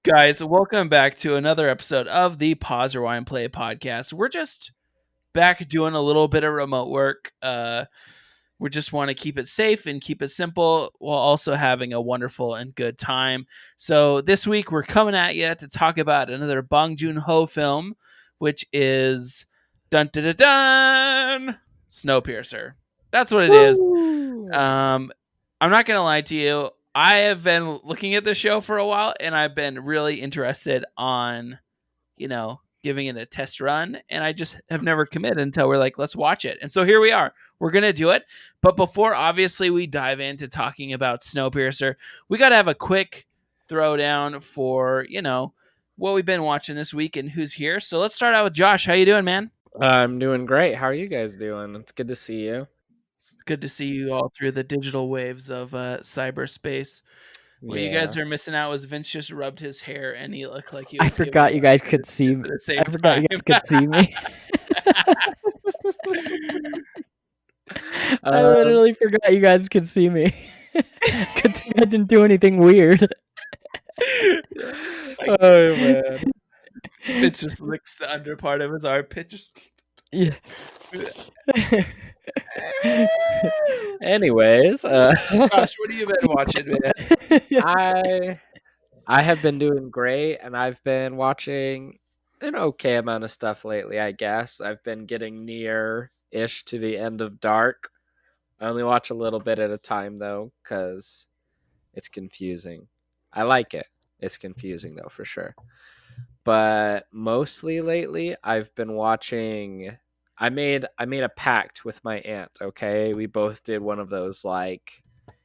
Guys, welcome back to another episode of the Pause, Rewind, Play podcast. We're just back doing a little bit of remote work. We just want to keep it safe and keep it simple while also having a wonderful and good time. So this week we're coming at you to talk about another Bong Joon-ho film, which is dun dun dun dun Snowpiercer. That's what it is. I'm not gonna lie to you. I have been looking at the show for a while, and I've been really interested on, giving it a test run, and I just have never committed until we're like, let's watch it. And so here we are. We're gonna do it. But before, obviously, we dive into talking about Snowpiercer, we got to have a quick throwdown for what we've been watching this week and who's here. So let's start out with Josh. How you doing, man? I'm doing great. How are you guys doing? It's good to see you. It's good to see you all through the digital waves of cyberspace. What you guys are missing out was Vince just rubbed his hair and he looked like he was I forgot you guys could see me. I forgot you guys could see me. I literally forgot you guys could see me. Good thing I didn't do anything weird. Oh man. It just licks the under part of his armpit. Just Yeah. Anyways, Gosh, what have you been watching, man? I have been doing great, and I've been watching an okay amount of stuff lately, I guess. I've been getting near-ish to the end of Dark. I only watch a little bit at a time, though, because it's confusing. I like it. It's confusing, though, for sure. But mostly lately, I've been watching... I made a pact with my aunt, okay? We both did one of those, like,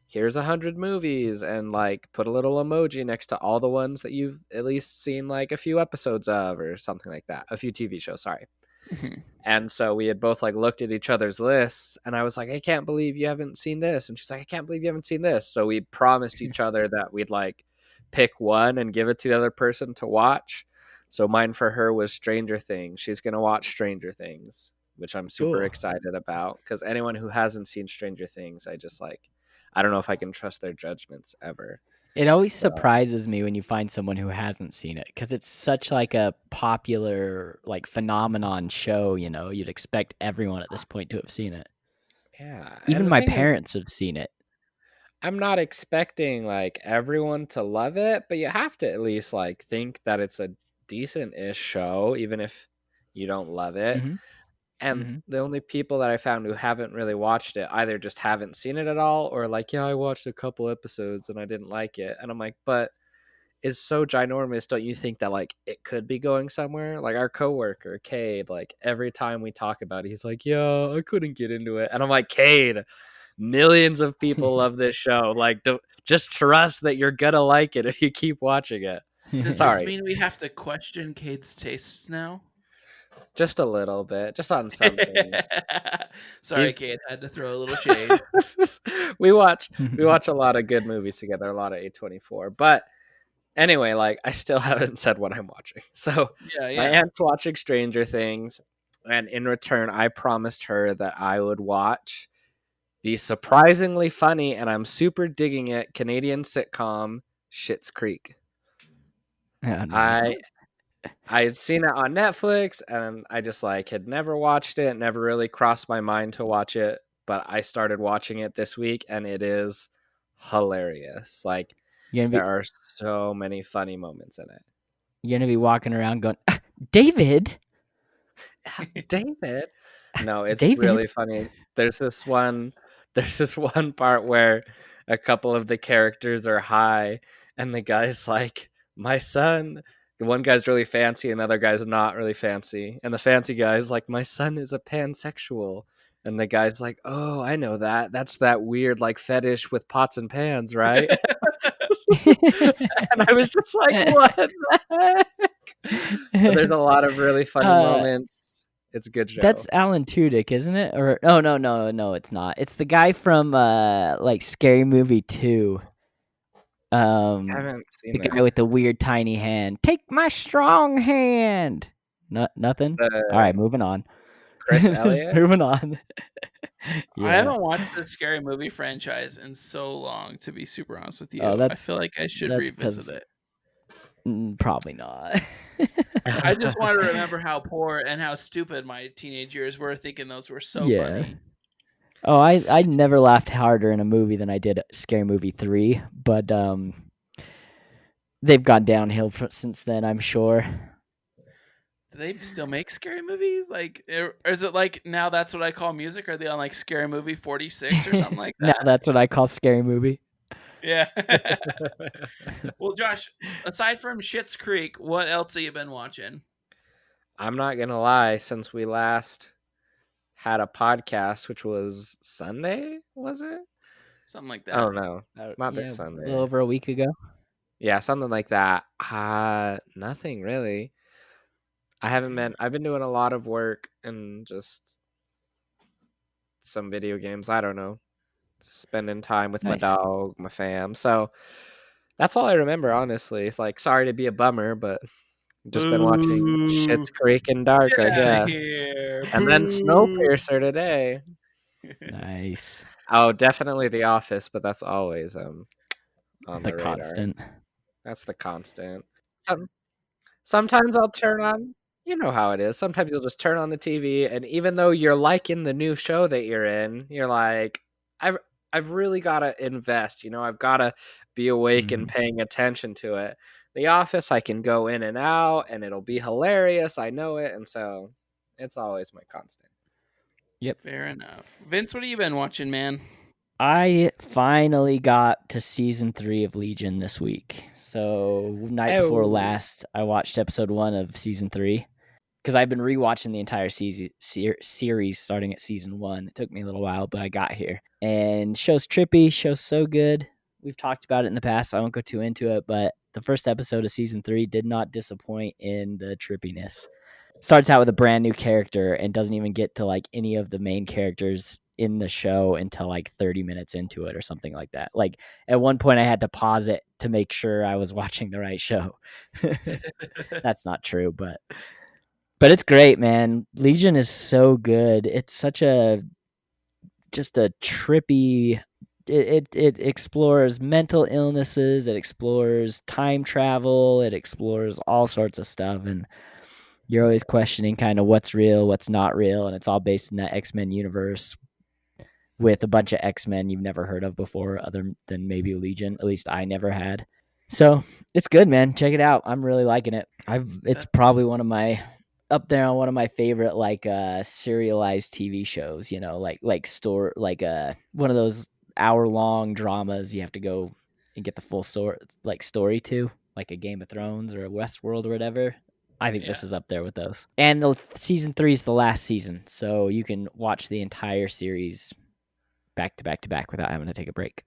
here's 100 movies, and, like, put a little emoji next to all the ones that you've at least seen, like, a few episodes of, or something like that. A few TV shows, sorry. Mm-hmm. And so we had both, like, looked at each other's lists, and I was like, I can't believe you haven't seen this. And she's like, I can't believe you haven't seen this. So we promised each other that we'd, like, pick one and give it to the other person to watch. So mine for her was Stranger Things. She's going to watch Stranger Things, which I'm super excited about, because anyone who hasn't seen Stranger Things, I don't know if I can trust their judgments ever. It always surprises me when you find someone who hasn't seen it, because it's such like a popular like phenomenon show. You'd expect everyone at this point to have seen it. Yeah, even my parents have seen it. I'm not expecting like everyone to love it, but you have to at least like think that it's a decent-ish show, even if you don't love it. Mm-hmm. And the only people that I found who haven't really watched it either just haven't seen it at all, or like, yeah, I watched a couple episodes and I didn't like it. And I'm like, but it's so ginormous. Don't you think that like it could be going somewhere? Like our coworker, Cade, like every time we talk about it, he's like, yeah, I couldn't get into it. And I'm like, Cade, millions of people love this show. Like, just trust that you're going to like it if you keep watching it. Does this mean we have to question Cade's tastes now? Just a little bit, just on something. Sorry, Cade, I had to throw a little shade. we watch a lot of good movies together, a lot of A24. But anyway, like I still haven't said what I'm watching. So my aunt's watching Stranger Things, and in return, I promised her that I would watch the surprisingly funny, and I'm super digging it, Canadian sitcom Schitt's Creek. Yeah, nice. I had seen it on Netflix, and I just like had never watched it, never really crossed my mind to watch it, but I started watching it this week, and it is hilarious. Like, there are so many funny moments in it. You're gonna be walking around going, David? David? No, it's David? really funny. There's this one part where a couple of the characters are high, and the guy's like, my son... The one guy's really fancy and the other guy's not really fancy. And the fancy guy's like, my son is a pansexual. And the guy's like, oh, I know that. That's that weird like fetish with pots and pans, right? And I was just like, what the heck? But there's a lot of really funny moments. It's a good show. That's Alan Tudyk, isn't it? Or no, it's not. It's the guy from like Scary Movie 2. I haven't seen the guy with the weird tiny hand. Take my strong hand. Nothing. All right, moving on. Chris Elliott. Moving on. Yeah. I haven't watched the Scary Movie franchise in so long, to be super honest with you. I feel like I should revisit it. Probably not. I just want to remember how poor and how stupid my teenage years were, thinking those were so funny. Oh, I never laughed harder in a movie than I did Scary Movie 3, but they've gone downhill since then, I'm sure. Do they still make scary movies? Like, or is it like now that's what I call music? Are they on like Scary Movie 46 or something like Now that? that's what I call Scary Movie. Yeah. Well, Josh, aside from Schitt's Creek, what else have you been watching? I'm not gonna lie, since we last had a podcast, which was Sunday, was it? Something like I that. don't know. Not Yeah, this a Sunday. little over a week ago. Yeah, something like that. Nothing really. I've been doing a lot of work and just some video games. I don't know. Spending time with my Nice. dog, my fam. So that's all I remember, honestly. It's like, sorry to be a bummer, but just been watching Schitt's Creek and Dark, Get I out of guess. here. And then Boo. Snowpiercer today. Nice. Oh, definitely The Office, but that's always on The the radar. constant. That's the constant. Sometimes I'll turn on, you know how it is. Sometimes you'll just turn on the TV, and even though you're liking the new show that you're in, you're like, I've really got to invest. I've got to be awake and paying attention to it. The Office, I can go in and out, and it'll be hilarious. I know it, and so it's always my constant. Yep. Fair enough. Vince, what have you been watching, man? I finally got to season 3 of Legion this week. So night before last, I watched episode 1 of season 3 because I've been rewatching the entire series starting at season 1. It took me a little while, but I got here. And show's trippy, show's so good. We've talked about it in the past, so I won't go too into it, but the first episode of season 3 did not disappoint in the trippiness. Starts out with a brand new character and doesn't even get to like any of the main characters in the show until like 30 minutes into it or something like that. Like at one point I had to pause it to make sure I was watching the right show. That's not true, but it's great, man. Legion is so good. It's such just a trippy. It explores mental illnesses. It explores time travel. It explores all sorts of stuff, and you're always questioning kind of what's real, what's not real, and it's all based in that X-Men universe with a bunch of X-Men you've never heard of before, other than maybe Legion. At least I never had. So it's good, man. Check it out. I'm really liking it. It's probably up there on one of my favorite like serialized TV shows. Like one of those hour-long dramas you have to go and get the full story to, like a Game of Thrones or a Westworld or whatever. I think this is up there with those. And season 3 is the last season, so you can watch the entire series back to back to back without having to take a break.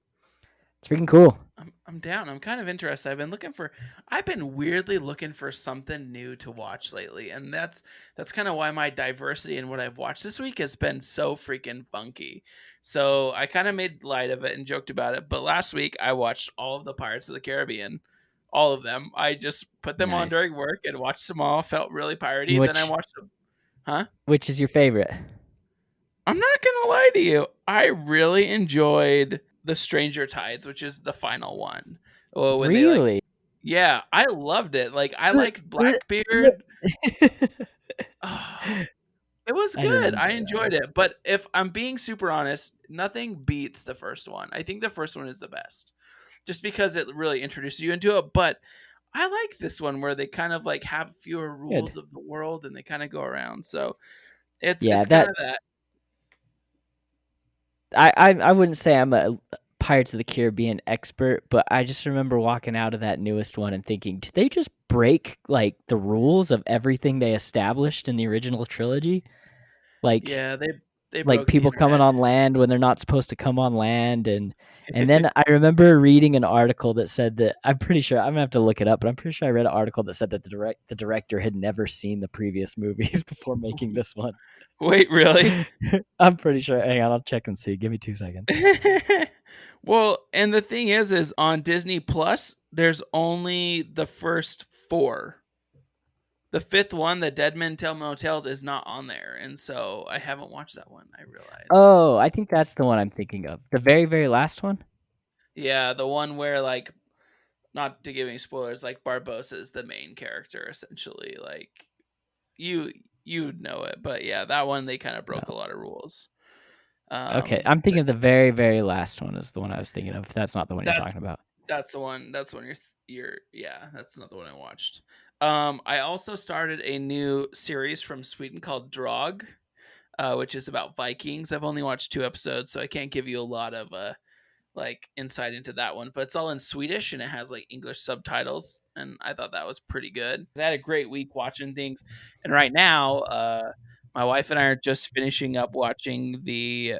It's freaking cool. I'm down. I'm kind of interested. I've been weirdly looking for something new to watch lately, and that's kind of why my diversity in what I've watched this week has been so freaking funky. So I kind of made light of it and joked about it. But last week I watched all of the Pirates of the Caribbean, all of them. I just put them on during work and watched them all. Felt really piratey. Then I watched them. Huh? Which is your favorite? I'm not gonna lie to you. I really enjoyed the Stranger Tides, which is the final one. Oh, really? Yeah, I loved it. Like I liked Blackbeard. It was good. I enjoyed it. But if I'm being super honest, nothing beats the first one. I think the first one is the best. Just because it really introduces you into it. But I like this one where they kind of like have fewer rules of the world and they kind of go around. So it's kind of that. I wouldn't say I'm a Pirates of the Caribbean expert, but I just remember walking out of that newest one and thinking, did they just break like the rules of everything they established in the original trilogy? Like, yeah, they like people coming on land when they're not supposed to come on land, and then I remember reading an article that said that I'm pretty sure I'm gonna have to look it up, but I'm pretty sure I read an article that said that the director had never seen the previous movies before making this one. Wait, really? I'm pretty sure. Hang on, I'll check and see. Give me 2 seconds. Well, and the thing is on Disney Plus, there's only the first 4. The 5th one, the Dead Men Tell No Tales, is not on there, and so I haven't watched that one. I realize. Oh, I think that's the one I'm thinking of. The very, very last one. Yeah, the one where like not to give any spoilers, like Barbossa is the main character essentially. Like you know it, but yeah, that one they kind of broke a lot of rules. Okay, I'm thinking of the very, very last one is the one I was thinking of. That's not the one you're talking about. That's the one. That's the one you're. Yeah, that's not the one I watched. I also started a new series from Sweden called Drog, which is about Vikings. I've only watched 2 episodes, so I can't give you a lot of like insight into that one, but it's all in Swedish and it has like English subtitles, and I thought that was pretty good. I had a great week watching things, and right now, my wife and I are just finishing up watching the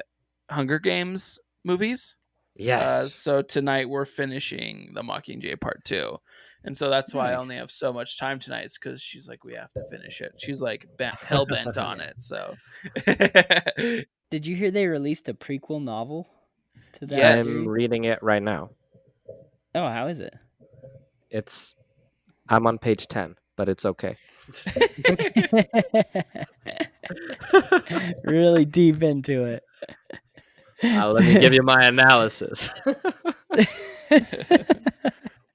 Hunger Games movies. Yes. So tonight we're finishing the Mockingjay Part 2. And so that's why I only have so much time tonight, is because she's like, we have to finish it. She's like hell bent on it. So Did you hear they released a prequel novel to that? Yes. I'm reading it right now. Oh, how is it? I'm on page 10, but it's okay. Really deep into it. Let me give you my analysis.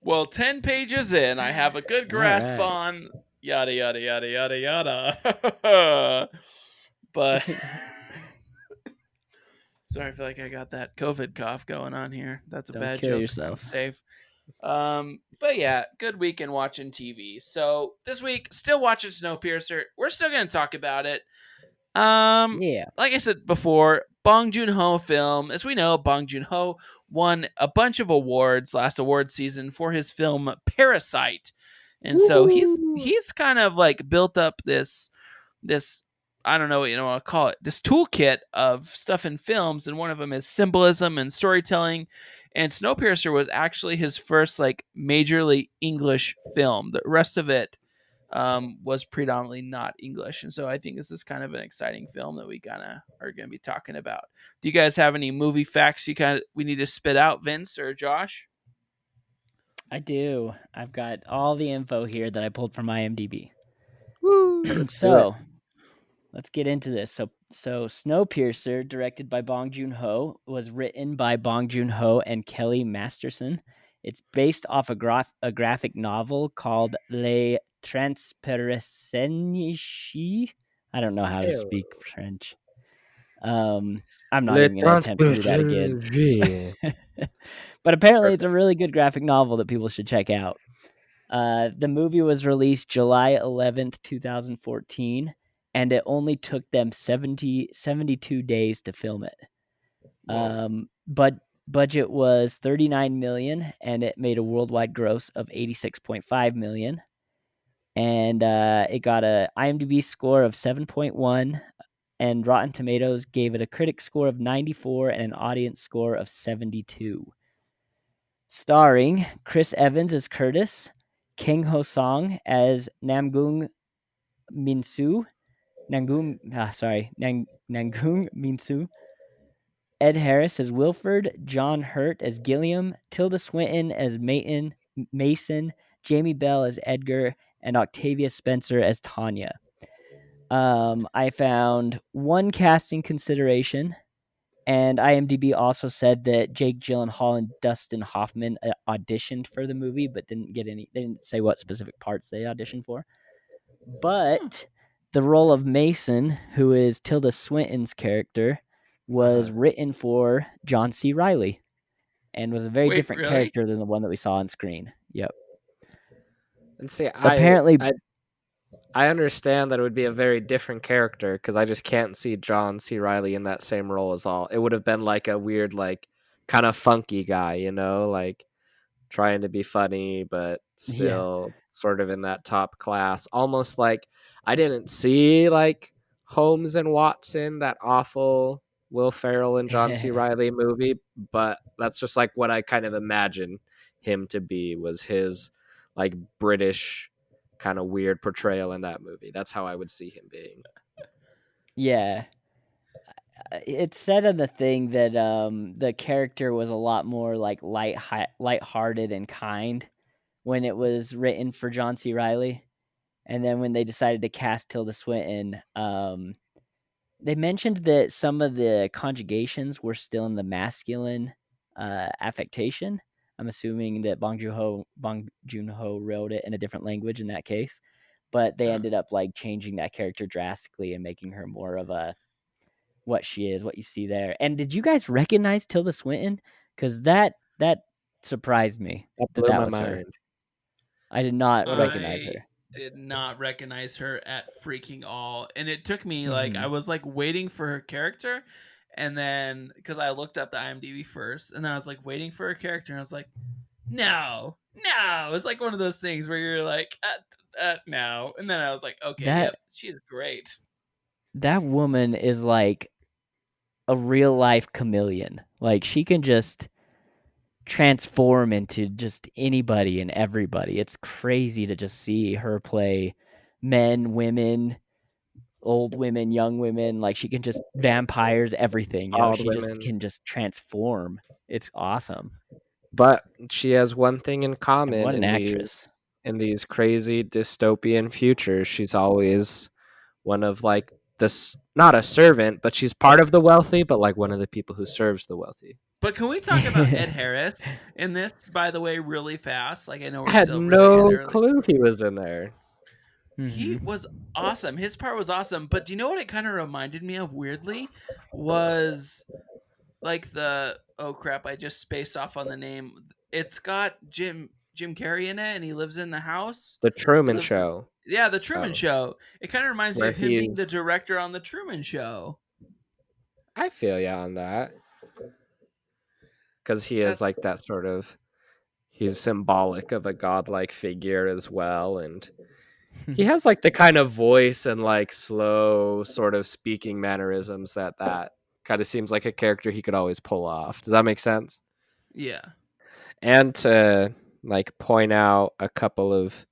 Well, 10 pages in, I have a good grasp right. on yada, yada, yada, yada, yada. But sorry, I feel like I got that COVID cough going on here. That's a Don't bad kill joke. yourself. I'm safe. But yeah, good week in watching TV. So this week, still watching Snowpiercer. We're still going to talk about it. Yeah. Like I said before, Bong Joon-ho film. As we know, Bong Joon-ho won a bunch of awards last award season for his film Parasite. And so he's kind of like built up this I don't know what you want to call it, this toolkit of stuff in films, and one of them is symbolism and storytelling. And Snowpiercer was actually his first like majorly English film. The rest of it was predominantly not English, and so I think this is kind of an exciting film that we kind of are going to be talking about. Do you guys have any movie facts we need to spit out, Vince or Josh? I do. I've got all the info here that I pulled from IMDb. So let's get into this. So Snowpiercer, directed by Bong Joon-ho, was written by Bong Joon-ho and Kelly Masterson. It's based off a graphic novel called Les Transpersonnage. I don't know how to speak French. I'm not even going to attempt to do that again. But apparently it's a really good graphic novel that people should check out. The movie was released July 11th, 2014, and it only took them 72 days to film it. But budget was $39 million, and it made a worldwide gross of $86.5 million. And it got a IMDb score of 7.1, and Rotten Tomatoes gave it a critic score of 94 and an audience score of 72. Starring Chris Evans as Curtis, Kang-ho Song as Namgung Minsu, Nangung Minsu, Ed Harris as Wilford, John Hurt as Gilliam, Tilda Swinton as Mason, Jamie Bell as Edgar, and Octavia Spencer as Tanya. I found one casting consideration, and IMDb also said that Jake Gyllenhaal and Dustin Hoffman auditioned for the movie, but didn't get any. They didn't say what specific parts they auditioned for. But the role of Mason, who is Tilda Swinton's character, was written for John C. Reilly, and was a very different character than the one that we saw on screen. Yep. And see, apparently, I understand that it would be a very different character because I just can't see John C. Reilly in that same role as all. It would have been like a weird, like kind of funky guy, like trying to be funny, but still sort of in that top class. Almost like I didn't see like Holmes and Watson, that awful Will Ferrell and John C. Reilly movie, but that's just like what I kind of imagine him to be, was his like British kind of weird portrayal in that movie. That's how I would see him being. Yeah. It said in the thing that the character was a lot more like lighthearted and kind when it was written for John C. Reilly. And then when they decided to cast Tilda Swinton, they mentioned that some of the conjugations were still in the masculine affectation. I'm assuming that Bong Joon-ho wrote it in a different language in that case, but they ended up like changing that character drastically and making her more of a what she is, what you see there. And did you guys recognize Tilda Swinton? Because that surprised me That that blew that my was her. mind. I did not recognize I her. did not recognize her at freaking all, and it took me like Mhm. I was like waiting for her character, and then because I looked up the IMDb first, and then I was like waiting for her character, and I was like, no, it's like one of those things where you're like, no, and then I was like, okay, That yep, she's great. that woman is like a real life chameleon. Like she can just transform into just anybody and everybody. It's crazy to just see her play men, women, old women, young women. Like she can just vampires, everything. You know, Bald she just women. can just transform. It's awesome. But she has one thing in And common what an in actress. these crazy dystopian futures. She's always one of like this, not a servant, but she's part of the wealthy, but like one of the people who serves the wealthy. But can we talk about Ed Harris in this, by the way, really fast? Like I know I we're had still really no early. clue he was in there. He was awesome. His part was awesome. But do you know what it kind of reminded me of weirdly? Was like the oh crap, I just spaced off on the name. It's got Jim Carrey in it, and he lives in the house. The He Truman lives in, Show. yeah, the Truman Oh, Show. It kind of reminds me where of him being the he's. director on the Truman Show. I feel ya on that. Because he is That's like that sort of. He's symbolic of a godlike figure as well. And he has like the kind of voice and like slow sort of speaking mannerisms that kind of seems like a character he could always pull off. Does that make sense? yeah. And to like point out a couple of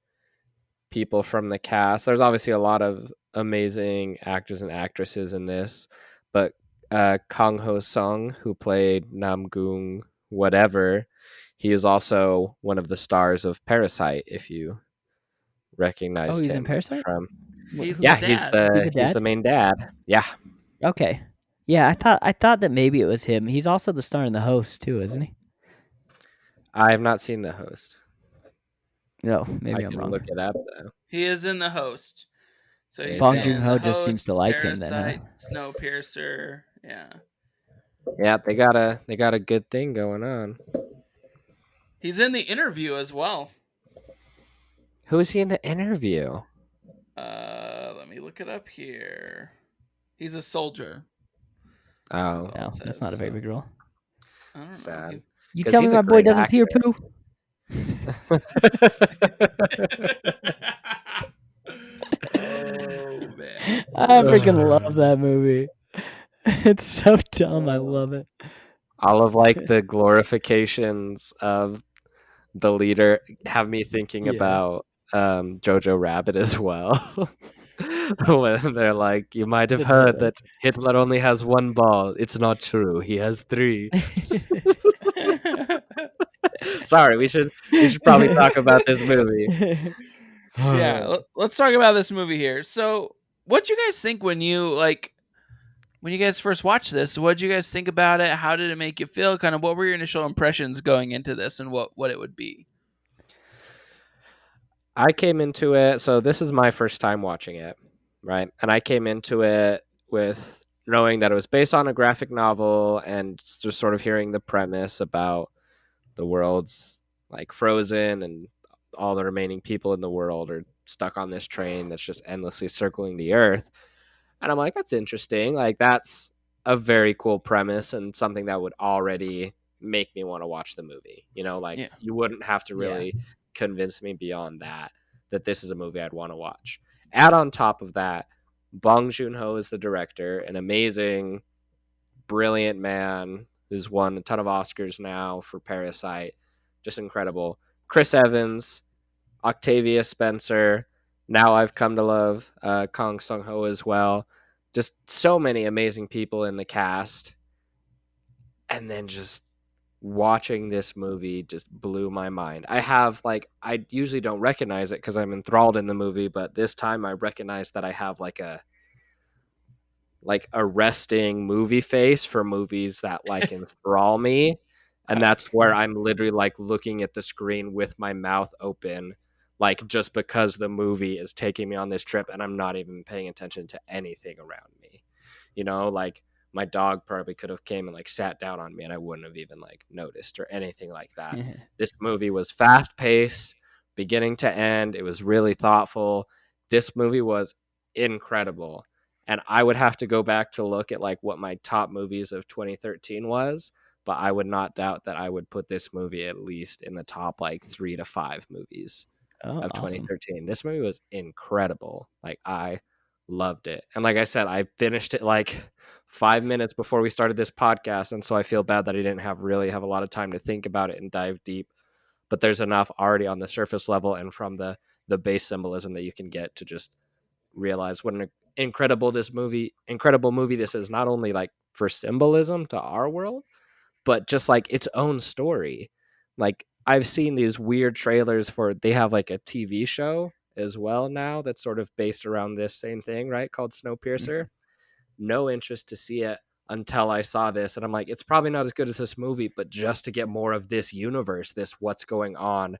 people from the cast, there's obviously a lot of amazing actors and actresses in this, but Kang-ho Sung, who played Namgung whatever, he is also one of the stars of Parasite, if you Oh, recognized he's in him Parasite? from. He's Yeah, the dad. Is he the he's the dad? main dad. Yeah. Okay. Yeah, I thought that maybe it was him. He's also the star in The Host too, isn't he? I have not seen The Host. No, I maybe I'm can wrong. look it up though. He is in the Host. So he's Bong in the Joon-ho just seems Host, to like him then, huh? Parasite, Snowpiercer. Yeah. Yeah, they got a good thing going on. He's in The Interview as well. Who is he in The Interview? Let me look it up here. He's a soldier. Oh, No, that's not a very big role. I don't know. sad. You 'Cause tell me he's a my boy great doesn't peer actor. poo? Oh man. I freaking love that movie. It's so dumb. I love it. All of like the glorifications of the leader have me thinking Yeah. about Jojo Rabbit as well. When they're like, you might have The heard villain. that Hitler only has one ball. It's not true. He has three. Sorry, we should probably talk about this movie. Yeah, let's talk about this movie here. So, what you guys think when you guys first watched this? What did you guys think about it? How did it make you feel? Kind of what were your initial impressions going into this, and what it would be? I came into it, so this is my first time watching it, right? And I came into it with knowing that it was based on a graphic novel and just sort of hearing the premise about the world's like frozen and all the remaining people in the world are stuck on this train that's just endlessly circling the earth. And I'm like, that's interesting. Like, that's a very cool premise and something that would already make me want to watch the movie. You know, like, Yeah. you wouldn't have to Yeah. really convince me beyond that this is a movie I'd want to watch. Add on top of that, Bong Joon-ho is the director, an amazing, brilliant man who's won a ton of Oscars now for Parasite. Just incredible. Chris Evans, Octavia Spencer. Now I've come to love Kang Sung-ho as well. Just so many amazing people in the cast. And then just watching this movie just blew my mind. I usually don't recognize it because I'm enthralled in the movie, but this time I recognized that I have like a resting movie face for movies that like enthrall me. And that's where I'm literally like looking at the screen with my mouth open, like just because the movie is taking me on this trip and I'm not even paying attention to anything around me. You know, like my dog probably could have came and like sat down on me and I wouldn't have even like noticed or anything like that. This movie was fast paced, beginning to end. It was really thoughtful. This movie was incredible. And I would have to go back to look at like what my top movies of 2013 was, but I would not doubt that I would put this movie at least in the top like 3 to 5 movies of awesome. 2013. This movie was incredible. Like I loved it. And like I said, I finished it like 5 minutes before we started this podcast, and so I feel bad that I didn't really have a lot of time to think about it and dive deep. But there's enough already on the surface level and from the base symbolism that you can get to just realize what an incredible movie this is, not only like for symbolism to our world, but just like its own story. Like I've seen these weird trailers for, they have like a TV show as well now that's sort of based around this same thing, right? Called Snowpiercer. No interest to see it until I saw this, and I'm like, it's probably not as good as this movie, but just to get more of this universe, this what's going on,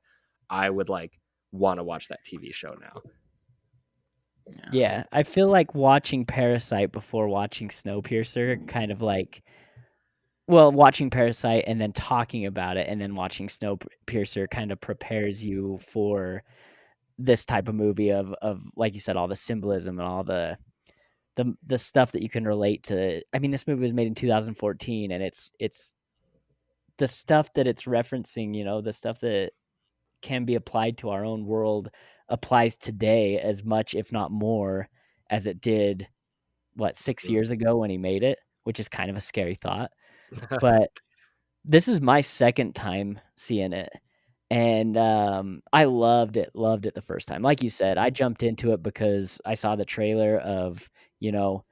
I would like want to watch that TV show now. Yeah, I feel like watching Parasite before watching Snowpiercer kind of like, well, watching Parasite and then talking about it and then watching Snowpiercer kind of prepares you for this type of movie of like you said, all the symbolism and all the stuff that you can relate to. I mean, this movie was made in 2014, and it's the stuff that it's referencing, you know, the stuff that can be applied to our own world applies today as much, if not more, as it did 6 years ago when he made it, which is kind of a scary thought. But this is my second time seeing it, and I loved it the first time. Like you said, I jumped into it because I saw the trailer of, you know,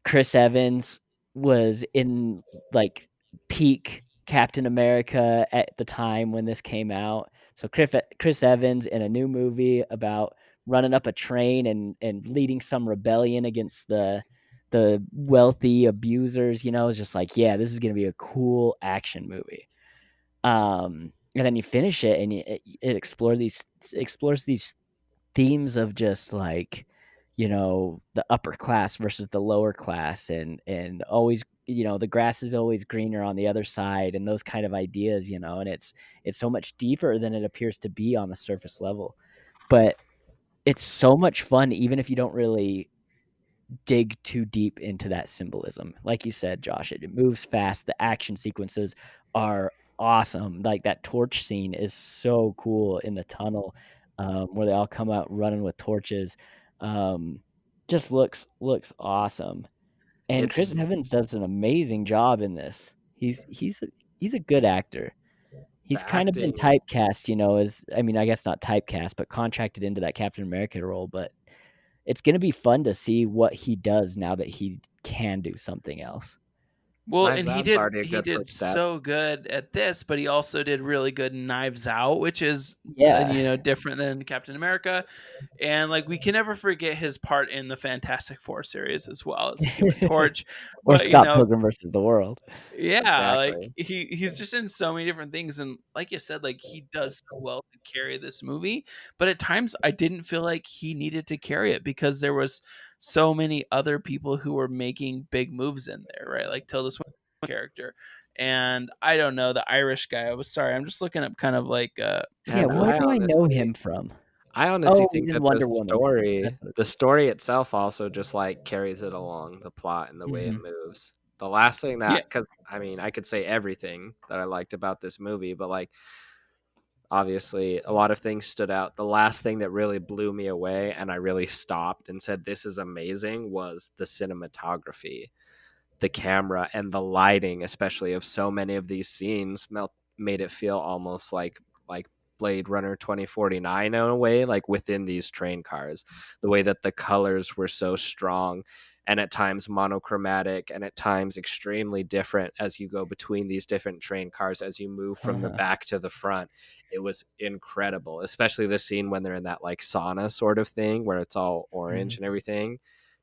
Chris Evans was in like peak Captain America at the time when this came out. So Chris Evans in a new movie about running up a train and leading some rebellion against the wealthy abusers, you know, is just like, yeah, this is going to be a cool action movie. And then you finish it and it explores these themes of just like, you know, the upper class versus the lower class, and always, you know, the grass is always greener on the other side, and those kind of ideas, you know, and it's so much deeper than it appears to be on the surface level. But it's so much fun even if you don't really dig too deep into that symbolism. Like you said, Josh, it moves fast. The action sequences are awesome. Like that torch scene is so cool in the tunnel, where they all come out running with torches. Just looks awesome. And It's Chris Evans does an amazing job in this. He's a good actor. He's the kind of been acting. typecast, you know, as, I mean, I guess not typecast, but contracted into that Captain America role. But it's going to be fun to see what he does now that he can do something else. Well, Knives and he Out's did already a good first step. so good at this, but he also did really good in Knives Out, which is Yeah. you know, different than Captain America. And like we can never forget his part in the Fantastic Four series as well as Human Torch. Or But you Scott know, Pilgrim versus the World. yeah, like Exactly. he's just in so many different things, and like you said, like he does so well to carry this movie. But at times, I didn't feel like he needed to carry it because there was so many other people who were making big moves in there, right? Like Tilda Swinton character, and I don't know, the Irish guy. I was sorry, I'm just looking up kind of like Yeah, And where do I know him from? I honestly Oh, think he's in that Wonder Woman. That's what the story itself also just like carries it along, the plot and the way it moves. The last thing yeah. that, because I mean, I could say everything that I liked about this movie, but like obviously a lot of things stood out. The last thing that really blew me away and I really stopped and said, this is amazing, was the cinematography. The camera and the lighting, especially of so many of these scenes, made it feel almost like Blade Runner 2049 in a way, like within these train cars. The way that the colors were so strong and at times monochromatic and at times extremely different as you go between these different train cars as you move from the back to the front. It was incredible, especially the scene when they're in that like sauna sort of thing where it's all orange and everything.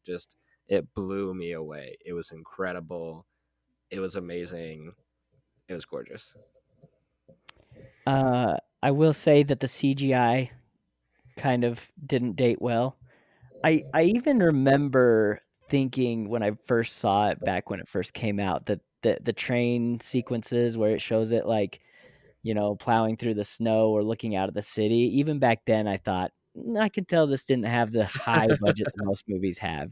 Just, it blew me away. It was incredible. It was amazing. It was gorgeous. I will say that the CGI kind of didn't date well. I even remember thinking when I first saw it back when it first came out that the train sequences where it shows it like, plowing through the snow or looking out of the city, even back then I thought, I could tell this didn't have the high budget that most movies have,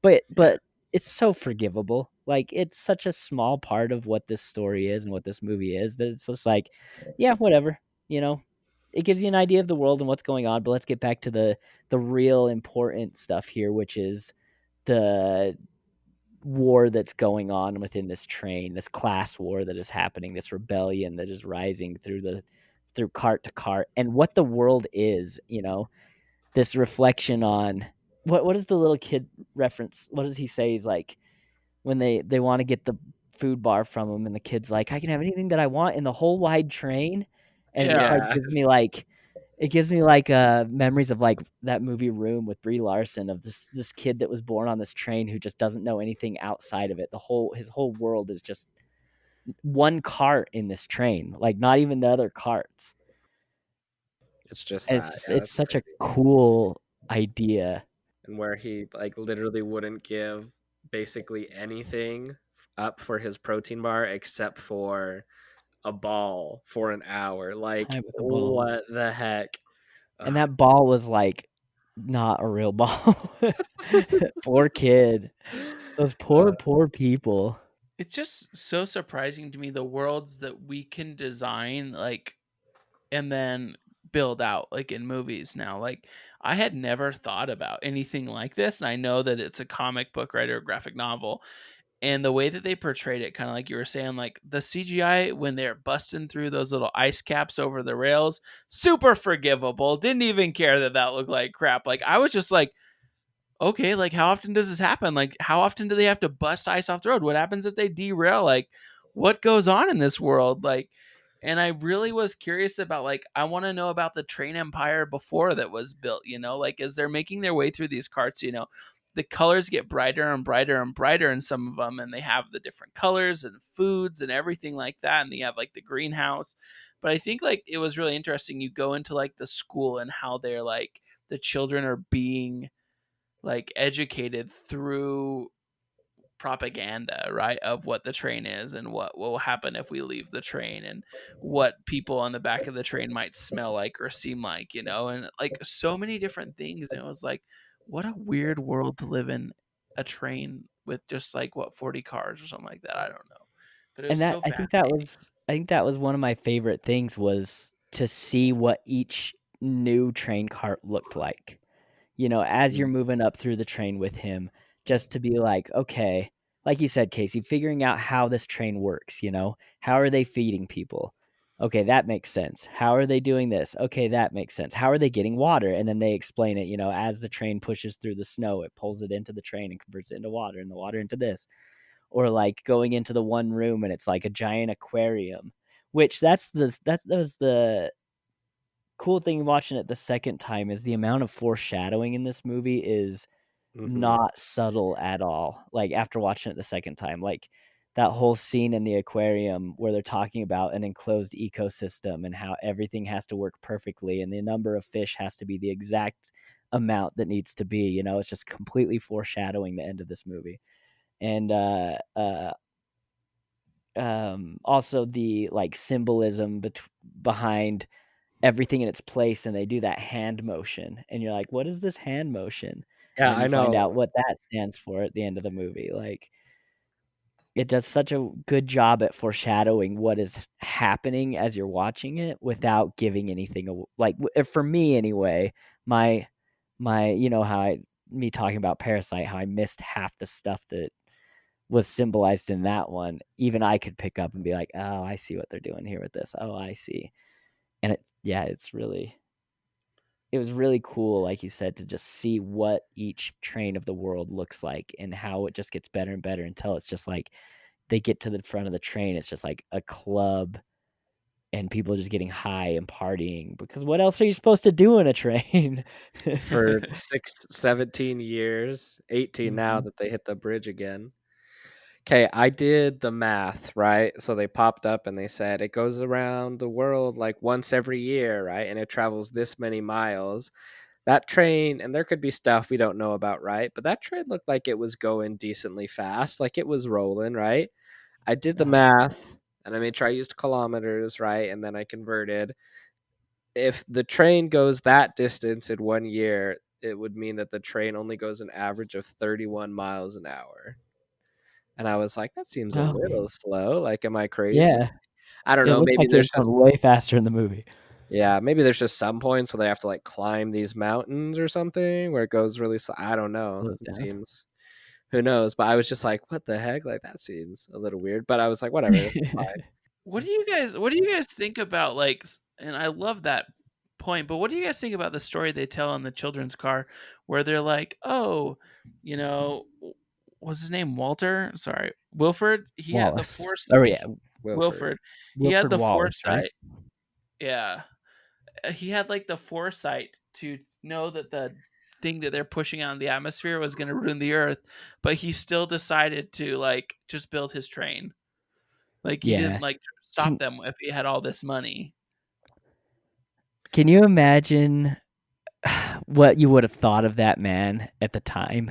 But Yeah. it's so forgivable. Like, it's such a small part of what this story is and what this movie is that it's just like, yeah, whatever, It gives you an idea of the world and what's going on, but let's get back to the real important stuff here, which is the war that's going on within this train, this class war that is happening, this rebellion that is rising through cart to cart, and what the world is, this reflection on what is the little kid reference? What does he say? He's like, when they want to get the food bar from him, and the kid's like, I can have anything that I want in the whole wide train, and it just like Yeah. gives me like memories of like that movie Room with Brie Larson, of this kid that was born on this train who just doesn't know anything outside of it. His whole world is just one cart in this train, like not even the other carts. It's just And that. Yeah, it's that's such a crazy. cool idea. And where he like literally wouldn't give basically anything up for his protein bar except for a ball for an hour. Like, Time with the ball. what the heck? And that ball was like not a real ball. Poor kid. Those poor people. It's just so surprising to me, the worlds that we can design, like, and then build out, like, in movies now. Like, I had never thought about anything like this, and I know that it's a comic book, right, or a graphic novel, and the way that they portrayed it, kind of like you were saying, like the CGI when they're busting through those little ice caps over the rails, super forgivable. Didn't even care that that looked like crap. Like, I was just like, okay, like, how often does this happen? Like, how often do they have to bust ice off the road? What happens if they derail? Like, what goes on in this world? Like, and I really was curious about, like, I want to know about the train empire before that was built, like, as they're making their way through these carts, the colors get brighter and brighter and brighter in some of them, and they have the different colors and foods and everything like that. And they have like the greenhouse. But I think, like, it was really interesting. You go into like the school and how they're like, the children are being like educated through propaganda, right, of what the train is and what will happen if we leave the train, and what people on the back of the train might smell like or seem like, and like so many different things. And it was like, what a weird world to live in, a train with just like, what, 40 cars or something like that. I don't know, but it was And that so fascinating. I think that was one of my favorite things, was to see what each new train cart looked like. As you're moving up through the train with him, just to be like, okay, like you said, Casey, figuring out how this train works, how are they feeding people? Okay, that makes sense. How are they doing this? Okay, that makes sense. How are they getting water? And then they explain it, as the train pushes through the snow, it pulls it into the train and converts it into water, and the water into this. Or like going into the one room and it's like a giant aquarium, which that was the cool thing watching it the second time, is the amount of foreshadowing in this movie is not subtle at all. Like, after watching it the second time, like that whole scene in the aquarium where they're talking about an enclosed ecosystem and how everything has to work perfectly and the number of fish has to be the exact amount that needs to be, it's just completely foreshadowing the end of this movie. And also the like symbolism behind everything in its place, and they do that hand motion and you're like, what is this hand motion? Yeah, And then I you find know. out what that stands for at the end of the movie. Like, it does such a good job at foreshadowing what is happening as you're watching it without giving anything like, for me anyway, my how me talking about Parasite, how I missed half the stuff that was symbolized in that one. Even I could pick up and be like, oh, I see what they're doing here with this. Oh, I see. And it was really cool, like you said, to just see what each train of the world looks like and how it just gets better and better until it's just like they get to the front of the train. It's just like a club and people just getting high and partying, because what else are you supposed to do in a train? For 17 years, 18 now Mhm. that they hit the bridge again. Okay, I did the math, right? So they popped up and they said it goes around the world like once every year, right? And it travels this many miles. That train, and there could be stuff we don't know about, right? But that train looked like it was going decently fast, like it was rolling, right? I did the math and I made sure I used kilometers, right? And then I converted. If the train goes that distance in 1 year, it would mean that the train only goes an average of 31 miles an hour. And I was like, that seems a Oh, little slow. Like, am I crazy? yeah. I don't It know. looked Maybe like it was there's just, going way faster in the movie. yeah, maybe there's just some points where they have to like climb these mountains or something where it goes really slow. I don't know. Slows It down. seems, who knows? But I was just like, what the heck? Like, that seems a little weird. But I was like, whatever. That's fine. What do you guys think about, like, and I love that point, but what do you guys think about the story they tell in the children's car where they're like, "Oh, you know, what's his name? Walter? Sorry, Wilford. He had the Wallace. force. Oh yeah, Wilford. Wilford. He had Wilford the Wallace, right? foresight. Yeah, he had like the foresight to know that the thing that they're pushing out in the atmosphere was going to ruin the Earth, but he still decided to like just build his train. Like he Yeah. didn't like stop them if he had all this money. Can you imagine what you would have thought of that man at the time,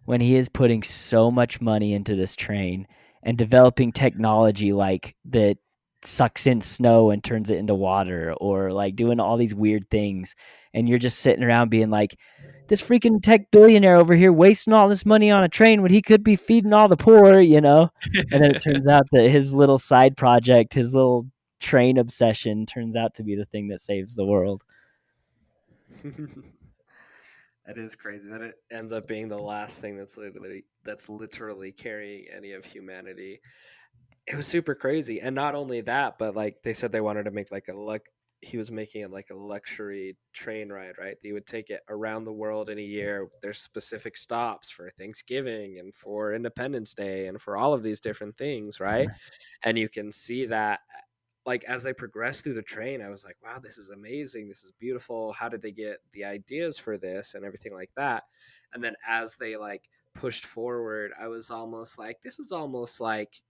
when he is putting so much money into this train and developing technology like that sucks in snow and turns it into water, or like doing all these weird things, and you're just sitting around being like, this freaking tech billionaire over here wasting all this money on a train when he could be feeding all the poor, and then it turns out that his little side project, his little train obsession, turns out to be the thing that saves the world. That is crazy that it ends up being the last thing that's literally carrying any of humanity. It was super crazy, and not only that, but like they said, they wanted to make like he was making it like a luxury train ride, right? They would take it around the world in a year. There's specific stops for Thanksgiving and for Independence Day and for all of these different things, right? And you can see that like as they progress through the train, I was like, wow, this is amazing, this is beautiful, how did they get the ideas for this and everything like that. And then as they like pushed forward, I was almost like, this is almost like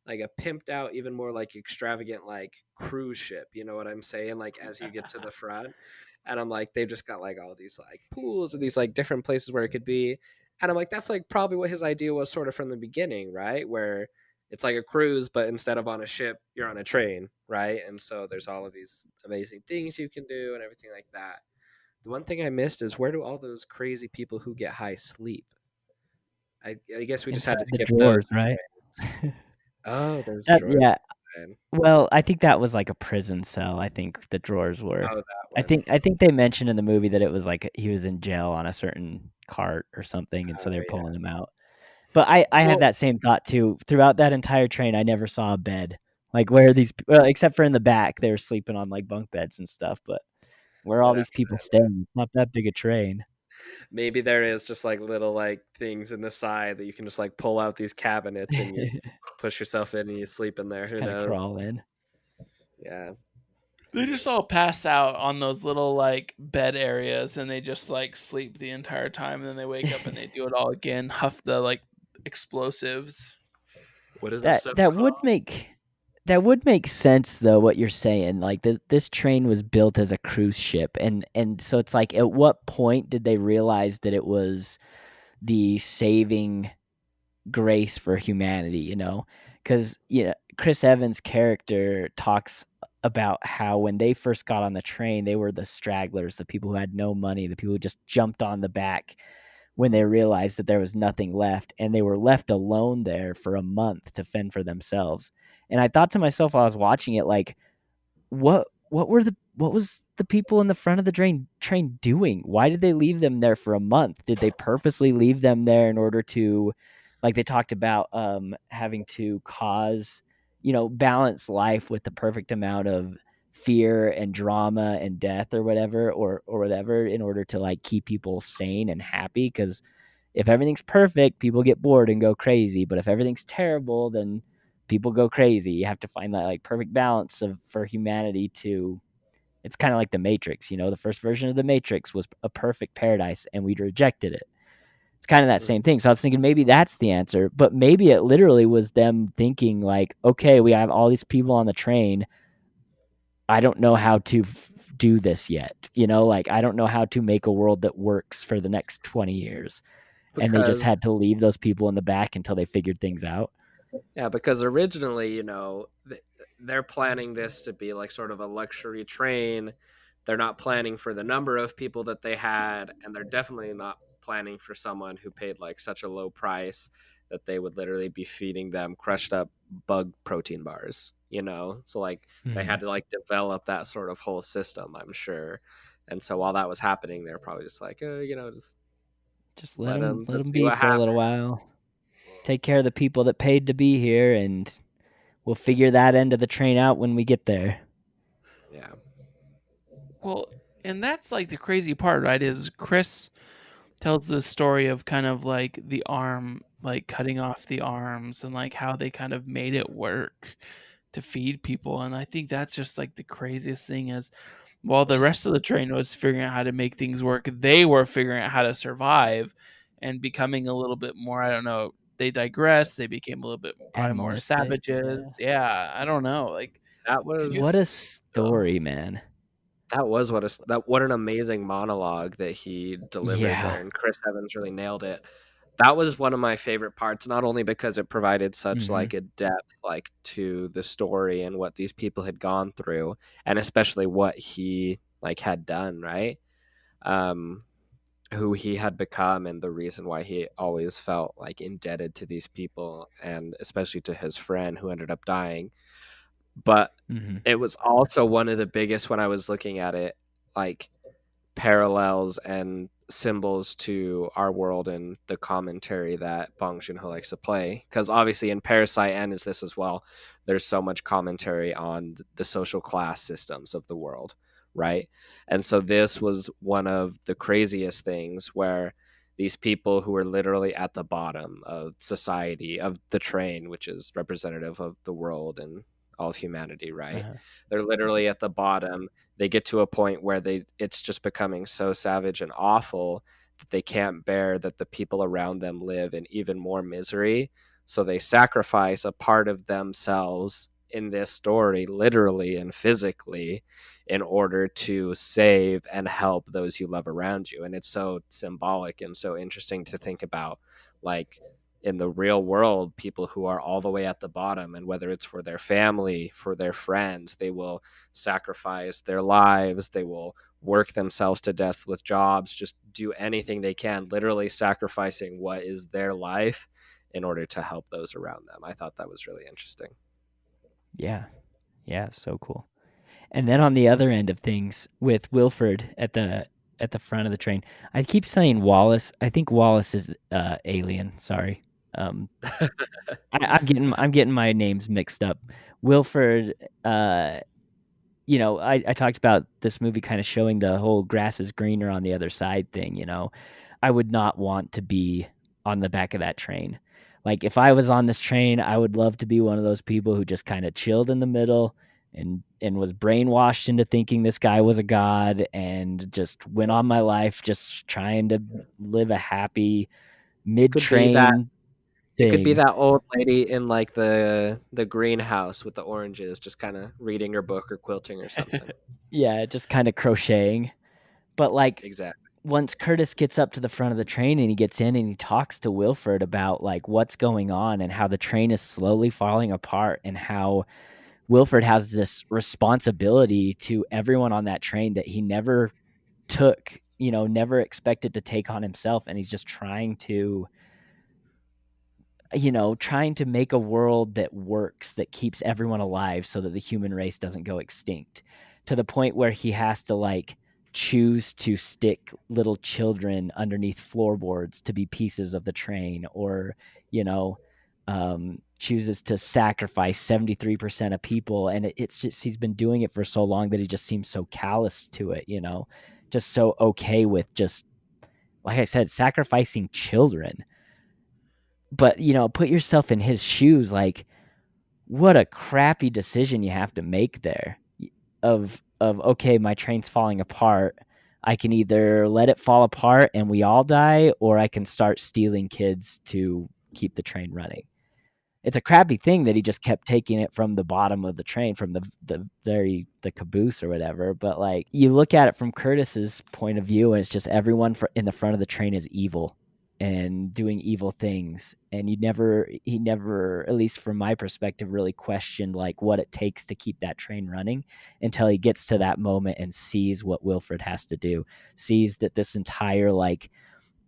a pimped out, even more like extravagant like cruise ship, you know what I'm saying? Like as you get to the front, and I'm like, they've just got like all these like pools or these like different places where it could be. And I'm like, that's like probably what his idea was sort of from the beginning, right? Where it's like a cruise, but instead of on a ship, you're on a train, right? And so there's all of these amazing things you can do and everything like that. The one thing I missed is, where do all those crazy people who get high sleep? I guess we just had Inside to the skip those drawers, right? trains. Oh, there's drawers. Yeah. Man. Well, I think that was like a prison cell. I think the drawers were. Oh, that I one. think they mentioned in the movie that it was like he was in jail on a certain cart or something, and so Oh, they're yeah. pulling him out. But I had Well, that same thought too. Throughout that entire train, I never saw a bed. Like, where are these? Well, except for in the back, they were sleeping on like bunk beds and stuff. But where are all these Whatever. people staying? It's not that big a train. Maybe there is just like little like things in the side that you can just like pull out these cabinets and you push yourself in and you sleep in there. Just Who kind of knows? crawl in. Yeah. they just all pass out on those little like bed areas, and they just like sleep the entire time, and then they wake up and they do it all again, huff the like explosives. What is that That stuff that called? would make sense though, what you're saying. Like this train was built as a cruise ship, and so it's like, at what point did they realize that it was the saving grace for humanity? Because Chris Evans' character talks about how when they first got on the train, they were the stragglers, the people who had no money, the people who just jumped on the back when they realized that there was nothing left, and they were left alone there for a month to fend for themselves. And I thought to myself while I was watching it, like, what was the people in the front of the train doing? Why did they leave them there for a month? Did they purposely leave them there in order to, like they talked about, having to cause, balance life with the perfect amount of fear and drama and death or whatever, or whatever, in order to like keep people sane and happy? Because if everything's perfect, people get bored and go crazy. But if everything's terrible, then people go crazy. You have to find that like perfect balance for humanity to. It's kind of like the Matrix. The first version of the Matrix was a perfect paradise, and we rejected it. It's kind of that same thing. So I was thinking maybe that's the answer, but maybe it literally was them thinking like, okay, we have all these people on the train. I don't know how to do this yet. Like I don't know how to make a world that works for the next 20 years. And they just had to leave those people in the back until they figured things out. Yeah, because originally, they're planning this to be like sort of a luxury train. They're not planning for the number of people that they had, and they're definitely not planning for someone who paid like such a low price that they would literally be feeding them crushed up bug protein bars, So like they had to like develop that sort of whole system, I'm sure. And so while that was happening, they're probably just like, just let them be for a little while. Take care of the people that paid to be here, and we'll figure that end of the train out when we get there. Yeah. Well, and that's like the crazy part, right? Is Chris tells the story of kind of like the arm, like cutting off the arms and like how they kind of made it work to feed people. And I think that's just like the craziest thing is while the rest of the train was figuring out how to make things work, they were figuring out how to survive and becoming a little bit more, I don't know, they digressed. They became a little bit probably more Animalistic, savages. Yeah, I don't know. Like that was what a story, man. That was what an amazing monologue that he delivered there, and Chris Evans really nailed it. That was one of my favorite parts, not only because it provided such like a depth like to the story and what these people had gone through, and especially what he like had done, right? Who he had become and the reason why he always felt like indebted to these people, and especially to his friend who ended up dying. But it was also one of the biggest, when I was looking at it, like parallels and symbols to our world and the commentary that Bong Joon-ho likes to play. Because obviously in Parasite and is this as well, there's so much commentary on the social class systems of the world, right? And so this was one of the craziest things where these people who were literally at the bottom of society, of the train, which is representative of the world and all of humanity, right? They're literally at the bottom. They get to a point where it's just becoming so savage and awful that they can't bear that the people around them live in even more misery. So they sacrifice a part of themselves in this story, literally and physically, in order to save and help those you love around you. And it's so symbolic and so interesting to think about, like, in the real world, people who are all the way at the bottom, and whether it's for their family, for their friends, they will sacrifice their lives, they will work themselves to death with jobs, just do anything they can, literally sacrificing what is their life in order to help those around them. I thought that was really interesting. Yeah, so cool. And then on the other end of things, with Wilford at the front of the train, I keep saying Wallace. I think Wallace is Alien. Sorry, I'm getting my names mixed up. Wilford. I talked about this movie kind of showing the whole grass is greener on the other side thing. I would not want to be on the back of that train. Like if I was on this train, I would love to be one of those people who just kind of chilled in the middle and was brainwashed into thinking this guy was a god and just went on my life just trying to live a happy mid-train. You could be that old lady in like the greenhouse with the oranges, just kind of reading her book or quilting or something. Yeah, just kind of crocheting. But like exactly. Once Curtis gets up to the front of the train and he gets in and he talks to Wilford about like what's going on and how the train is slowly falling apart and how Wilford has this responsibility to everyone on that train that he never took, never expected to take on himself. And he's just trying to make a world that works, that keeps everyone alive so that the human race doesn't go extinct, to the point where he has to like choose to stick little children underneath floorboards to be pieces of the train, or chooses to sacrifice 73% of people. And it's just, he's been doing it for so long that he just seems so callous to it, just so okay with just, like I said, sacrificing children. But put yourself in his shoes, like what a crappy decision you have to make there of okay, my train's falling apart. I can either let it fall apart and we all die, or I can start stealing kids to keep the train running. It's a crappy thing that he just kept taking it from the bottom of the train, from the caboose or whatever. But like, you look at it from Curtis's point of view, and it's just everyone in the front of the train is evil and doing evil things. And he never, at least from my perspective, really questioned like what it takes to keep that train running until he gets to that moment and sees what Wilfred has to do, sees that this entire like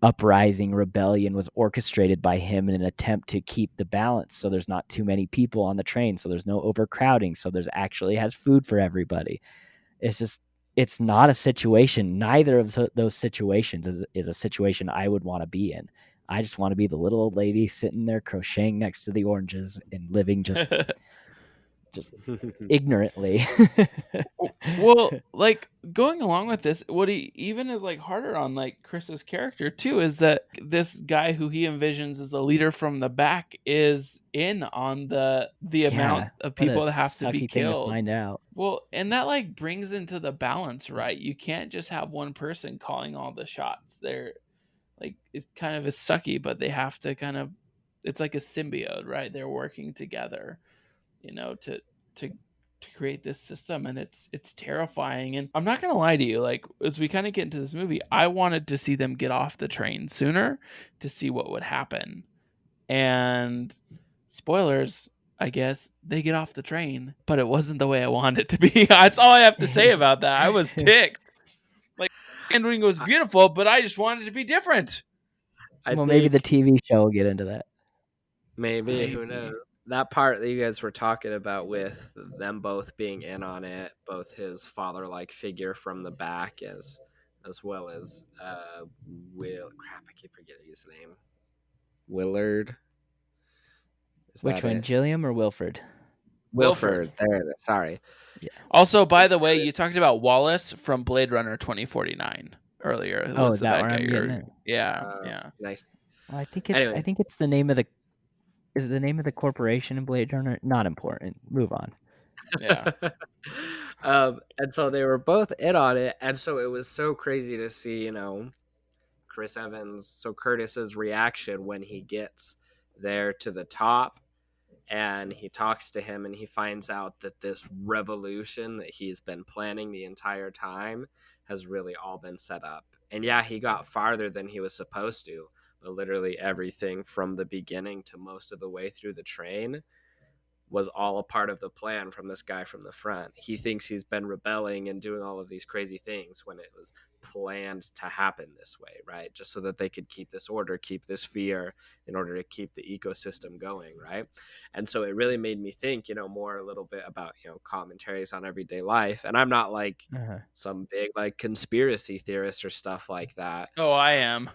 uprising rebellion was orchestrated by him in an attempt to keep the balance, so there's not too many people on the train, so there's no overcrowding, so there's actually has food for everybody. It's not a situation, neither of those situations is a situation I would want to be in. I just want to be the little old lady sitting there crocheting next to the oranges and living just ignorantly. Well, like going along with this, what he even is like harder on like Chris's character too is that this guy who he envisions as a leader from the back is in on the amount of people that have to be killed. To find out. Well, and that like brings into the balance, right? You can't just have one person calling all the shots. They're like, it kind of is sucky, but they have to kind of, it's like a symbiote, right? They're working together, to create this system, and it's terrifying. And I'm not gonna lie to you, like as we kind of get into this movie, I wanted to see them get off the train sooner to see what would happen. And spoilers, I guess they get off the train, but it wasn't the way I wanted it to be. That's all I have to say about that. I was ticked. Like, ending was beautiful, but I just wanted it to be different. Maybe the TV show will get into that. Maybe. Who knows? That part that you guys were talking about with them both being in on it, both his father-like figure from the back as well as I keep forgetting his name. Willard. Which one, Gilliam or Wilfred? Wilfred. There it is. Sorry. Yeah. Also, by the way, you talked about Wallace from Blade Runner 2049 earlier. Who was that where I'm getting it? Yeah. Nice. Well, I think it's the name of the. Is it the name of the corporation in Blade Runner? Not important. Move on. Yeah. And so they were both in on it, and so it was so crazy to see, Chris Evans, so Curtis's reaction when he gets there to the top, and he talks to him, and he finds out that this revolution that he's been planning the entire time has really all been set up. And yeah, he got farther than he was supposed to. But literally everything from the beginning to most of the way through the train was all a part of the plan from this guy from the front. He thinks he's been rebelling and doing all of these crazy things when it was planned to happen this way, right? Just so that they could keep this order, keep this fear in order to keep the ecosystem going, right? And so it really made me think, more a little bit about, commentaries on everyday life. And I'm not like some big like conspiracy theorist or stuff like that. Oh, I am.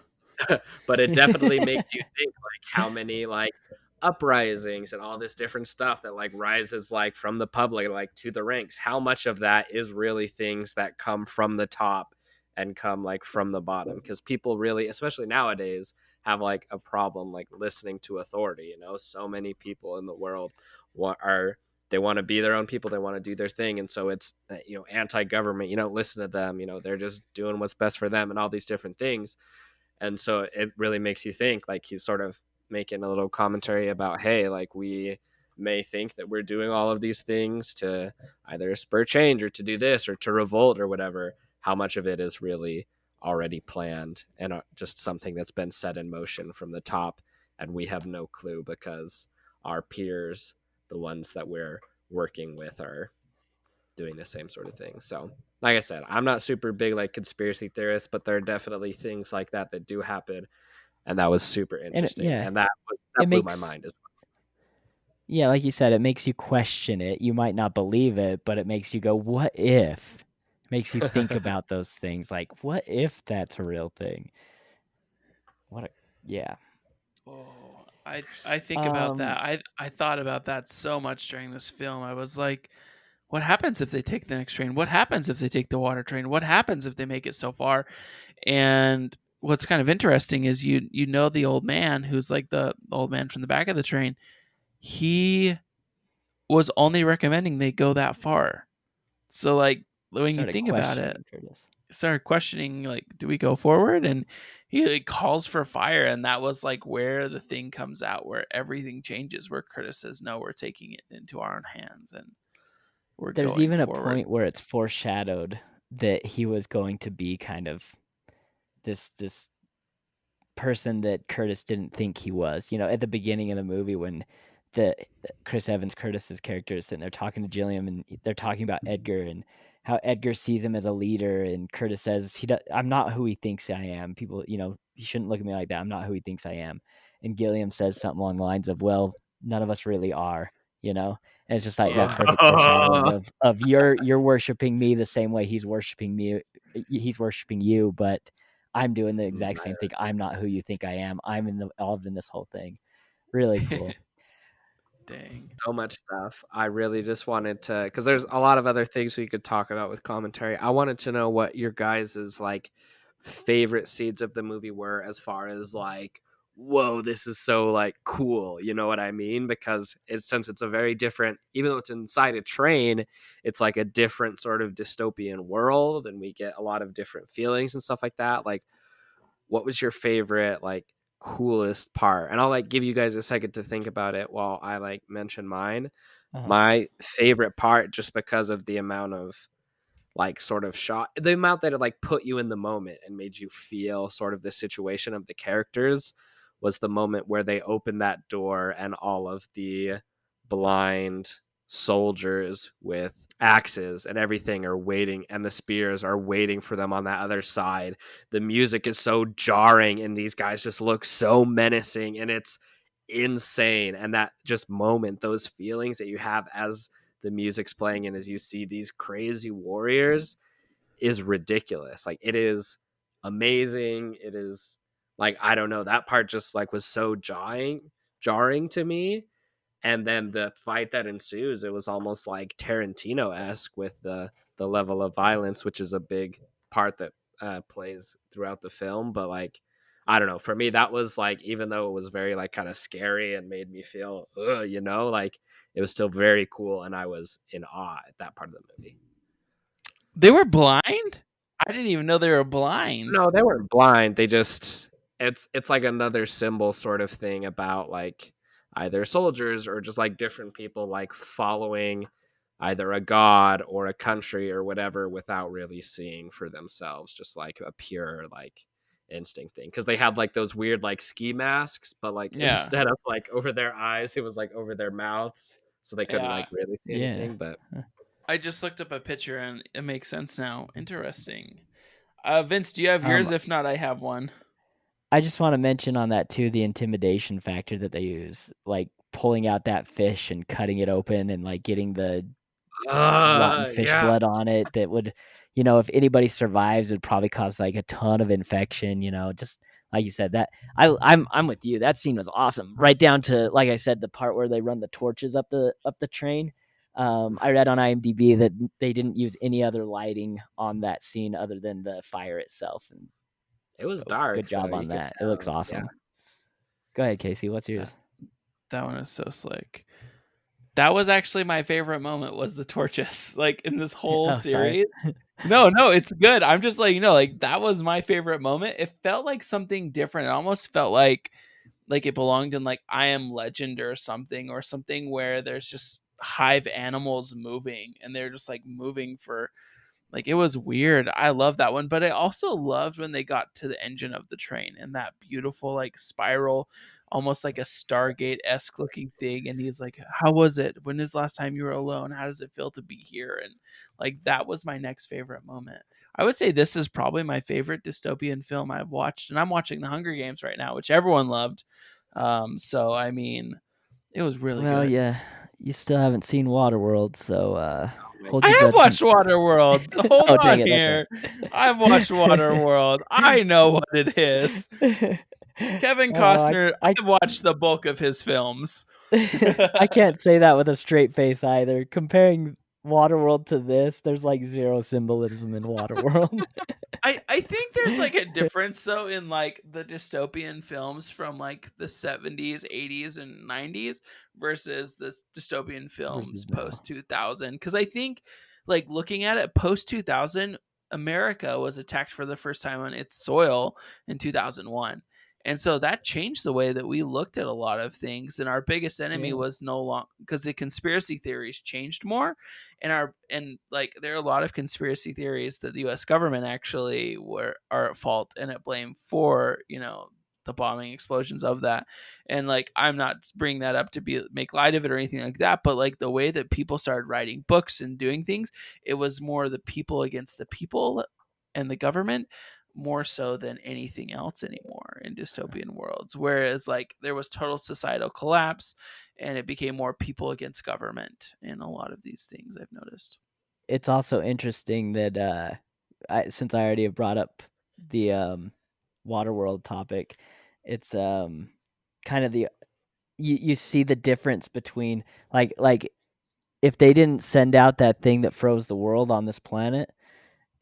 But it definitely makes you think like how many like uprisings and all this different stuff that like rises like from the public like to the ranks, how much of that is really things that come from the top and come like from the bottom, because people really, especially nowadays, have like a problem like listening to authority. So many people in the world they want to be their own people, they want to do their thing, and so it's anti-government, listen to them, they're just doing what's best for them and all these different things. And so it really makes you think, like he's sort of making a little commentary about, hey, like we may think that we're doing all of these things to either spur change or to do this or to revolt or whatever. How much of it is really already planned and just something that's been set in motion from the top, and we have no clue because our peers, the ones that we're working with, are doing the same sort of thing. So like I said, I'm not super big like conspiracy theorist, but there are definitely things like that do happen, and that was super interesting. And that blew my mind as well. Yeah, like you said, it makes you question it. You might not believe it, but it makes you go, what if? It makes you think about those things, like, what if that's a real thing? Oh, I think about that. I thought about that so much during this film. I was like, what happens if they take the next train? What happens if they take the water train? What happens if they make it so far? And what's kind of interesting is the old man who's like the old man from the back of the train. He was only recommending they go that far. So like when you think about it, started questioning, like, do we go forward? And he like calls for fire, and that was like where the thing comes out, where everything changes, where Curtis says, no, we're taking it into our own hands, and we're There's going even forward. a point where it's foreshadowed that he was going to be kind of this person that Curtis didn't think he was. You know, at the beginning of the movie when the Chris Evans Curtis's character is sitting there talking to Gilliam, and they're talking about Edgar and how Edgar sees him as a leader, and Curtis says, I'm not who he thinks I am. People, you know, he shouldn't look at me like that. I'm not who he thinks I am. And Gilliam says something along the lines of, well, none of us really are, you know? And it's just like that perfect foreshadowing of you're worshiping me the same way he's worshiping me. He's worshiping you, but I'm doing the exact same thing. I'm not who you think I am. I'm involved in this whole thing. Really cool. Dang. So much stuff. I really just wanted to, because there's a lot of other things we could talk about with commentary. I wanted to know what your guys' like favorite scenes of the movie were, as far as like, whoa, this is so like cool. You know what I mean? Because since it's a very different, even though it's inside a train, it's like a different sort of dystopian world, and we get a lot of different feelings and stuff like that. Like, what was your favorite like coolest part? And I'll like give you guys a second to think about it while I like mention mine. My favorite part, just because of the amount of like sort of shot, the amount that it like put you in the moment and made you feel sort of the situation of the characters, was the moment where they opened that door and all of the blind soldiers with axes and everything are waiting, and the spears are waiting for them on that other side. The music is so jarring, and these guys just look so menacing, and it's insane. And that just moment, those feelings that you have as the music's playing and as you see these crazy warriors, is ridiculous. Like, it is amazing. It is like, I don't know, that part just like was so jarring to me. And then the fight that ensues, it was almost like Tarantino-esque with the level of violence, which is a big part that plays throughout the film. But like, I don't know, for me, that was like, even though it was very like kind of scary and made me feel, you know, like it was still very cool, and I was in awe at that part of the movie. They were blind? I didn't even know they were blind. No, they weren't blind. They just, it's like another symbol sort of thing about like either soldiers or just like different people like following either a god or a country or whatever without really seeing for themselves, just like a pure like instinct thing. Because they had like those weird like ski masks, but like instead of like over their eyes, it was like over their mouths, so they couldn't like really see anything. But I just looked up a picture and it makes sense now. Interesting. Vince, do you have yours? If not, I have one. I just want to mention on that too, the intimidation factor that they use, like pulling out that fish and cutting it open and like getting the rotten fish blood on it. That would, you know, if anybody survives, it would probably cause like a ton of infection. You know, just like you said, that I'm with you. That scene was awesome, right down to, like I said, the part where they run the torches up the train. I read on IMDb that they didn't use any other lighting on that scene other than the fire itself, and it was dark. Good job on that. It looks awesome. Yeah. Go ahead, Casey. What's yours? That one is so slick. That was actually my favorite moment, was the torches, like in this whole series. No, it's good. I'm just like, you know, like that was my favorite moment. It felt like something different. It almost felt like it belonged in like I Am Legend or something where there's just hive animals moving, and they're just like moving for, like, it was weird. I love that one, but I also loved when they got to the engine of the train and that beautiful like spiral, almost like a Stargate-esque looking thing. And he's like, how was it? When is the last time you were alone? How does it feel to be here? And like, that was my next favorite moment. I would say this is probably my favorite dystopian film I've watched, and I'm watching The Hunger Games right now, which everyone loved. So I mean, it was really good. Well, yeah, you still haven't seen Waterworld, so I have watched Waterworld. Hold on here. I've watched Waterworld. I know what it is. Kevin Costner, I've watched the bulk of his films. I can't say that with a straight face either. Comparing Waterworld to this, there's like zero symbolism in Waterworld. I think there's like a difference though in like the dystopian films from like the 70s, 80s, and 90s versus the dystopian films post 2000. Because I think, like, looking at it post 2000, America was attacked for the first time on its soil in 2001. And so that changed the way that we looked at a lot of things. And our biggest enemy was no longer, because the conspiracy theories changed more. And like there are a lot of conspiracy theories that the US government actually are at fault and at blame for, the bombing explosions of that. And like I'm not bringing that up to make light of it or anything like that, but like the way that people started writing books and doing things, it was more the people against the people and the government, more so than anything else anymore in dystopian worlds. Whereas like there was total societal collapse and it became more people against government in a lot of these things, I've noticed. It's also interesting that since I already have brought up the Waterworld topic, it's kind of you see the difference between like if they didn't send out that thing that froze the world on this planet,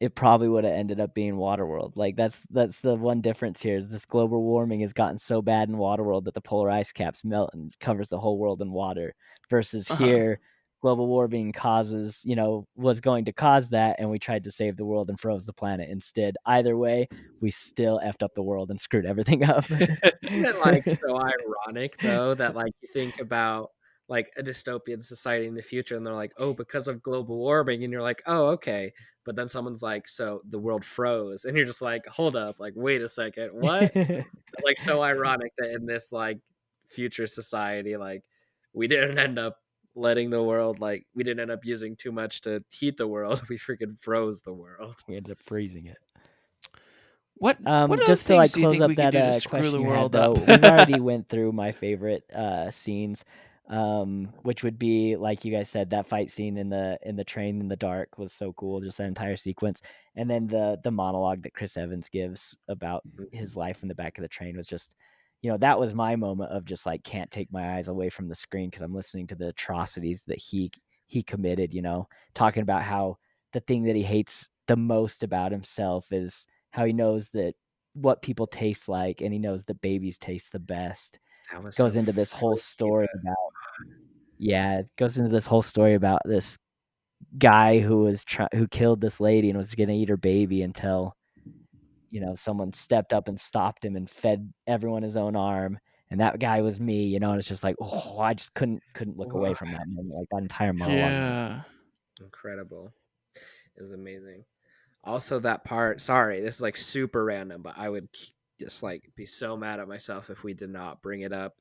it probably would have ended up being Waterworld. Like that's the one difference here is this global warming has gotten so bad in Waterworld that the polar ice caps melt and covers the whole world in water. Versus here, global warming was going to cause that, and we tried to save the world and froze the planet instead. Either way, we still effed up the world and screwed everything up. Isn't it like so ironic though that like you think about like a dystopian society in the future and they're like, oh, because of global warming, and you're like, oh, okay, but then someone's like, so the world froze, and you're just like, hold up, like wait a second, what? Like so ironic that in this like future society, like we didn't end up letting the world, like we didn't end up using too much to heat the world, we freaking froze the world. We ended up freezing it. What just to like close up that question you had though, we've already went through my favorite scenes, which would be like you guys said, that fight scene in the train in the dark was so cool, just that entire sequence, and then the monologue that Chris Evans gives about his life in the back of the train was just, that was my moment of just like can't take my eyes away from the screen because I'm listening to the atrocities that he committed, talking about how the thing that he hates the most about himself is how he knows that what people taste like, and he knows that babies taste the best. Goes into this whole story about this guy who killed this lady and was going to eat her baby until someone stepped up and stopped him and fed everyone his own arm, and that guy was me. And it's just like, oh, I just couldn't look away from that moment. Like that entire monologue. Incredible. It was amazing. Also that part, sorry, this is like super random, but I would just like be so mad at myself if we did not bring it up.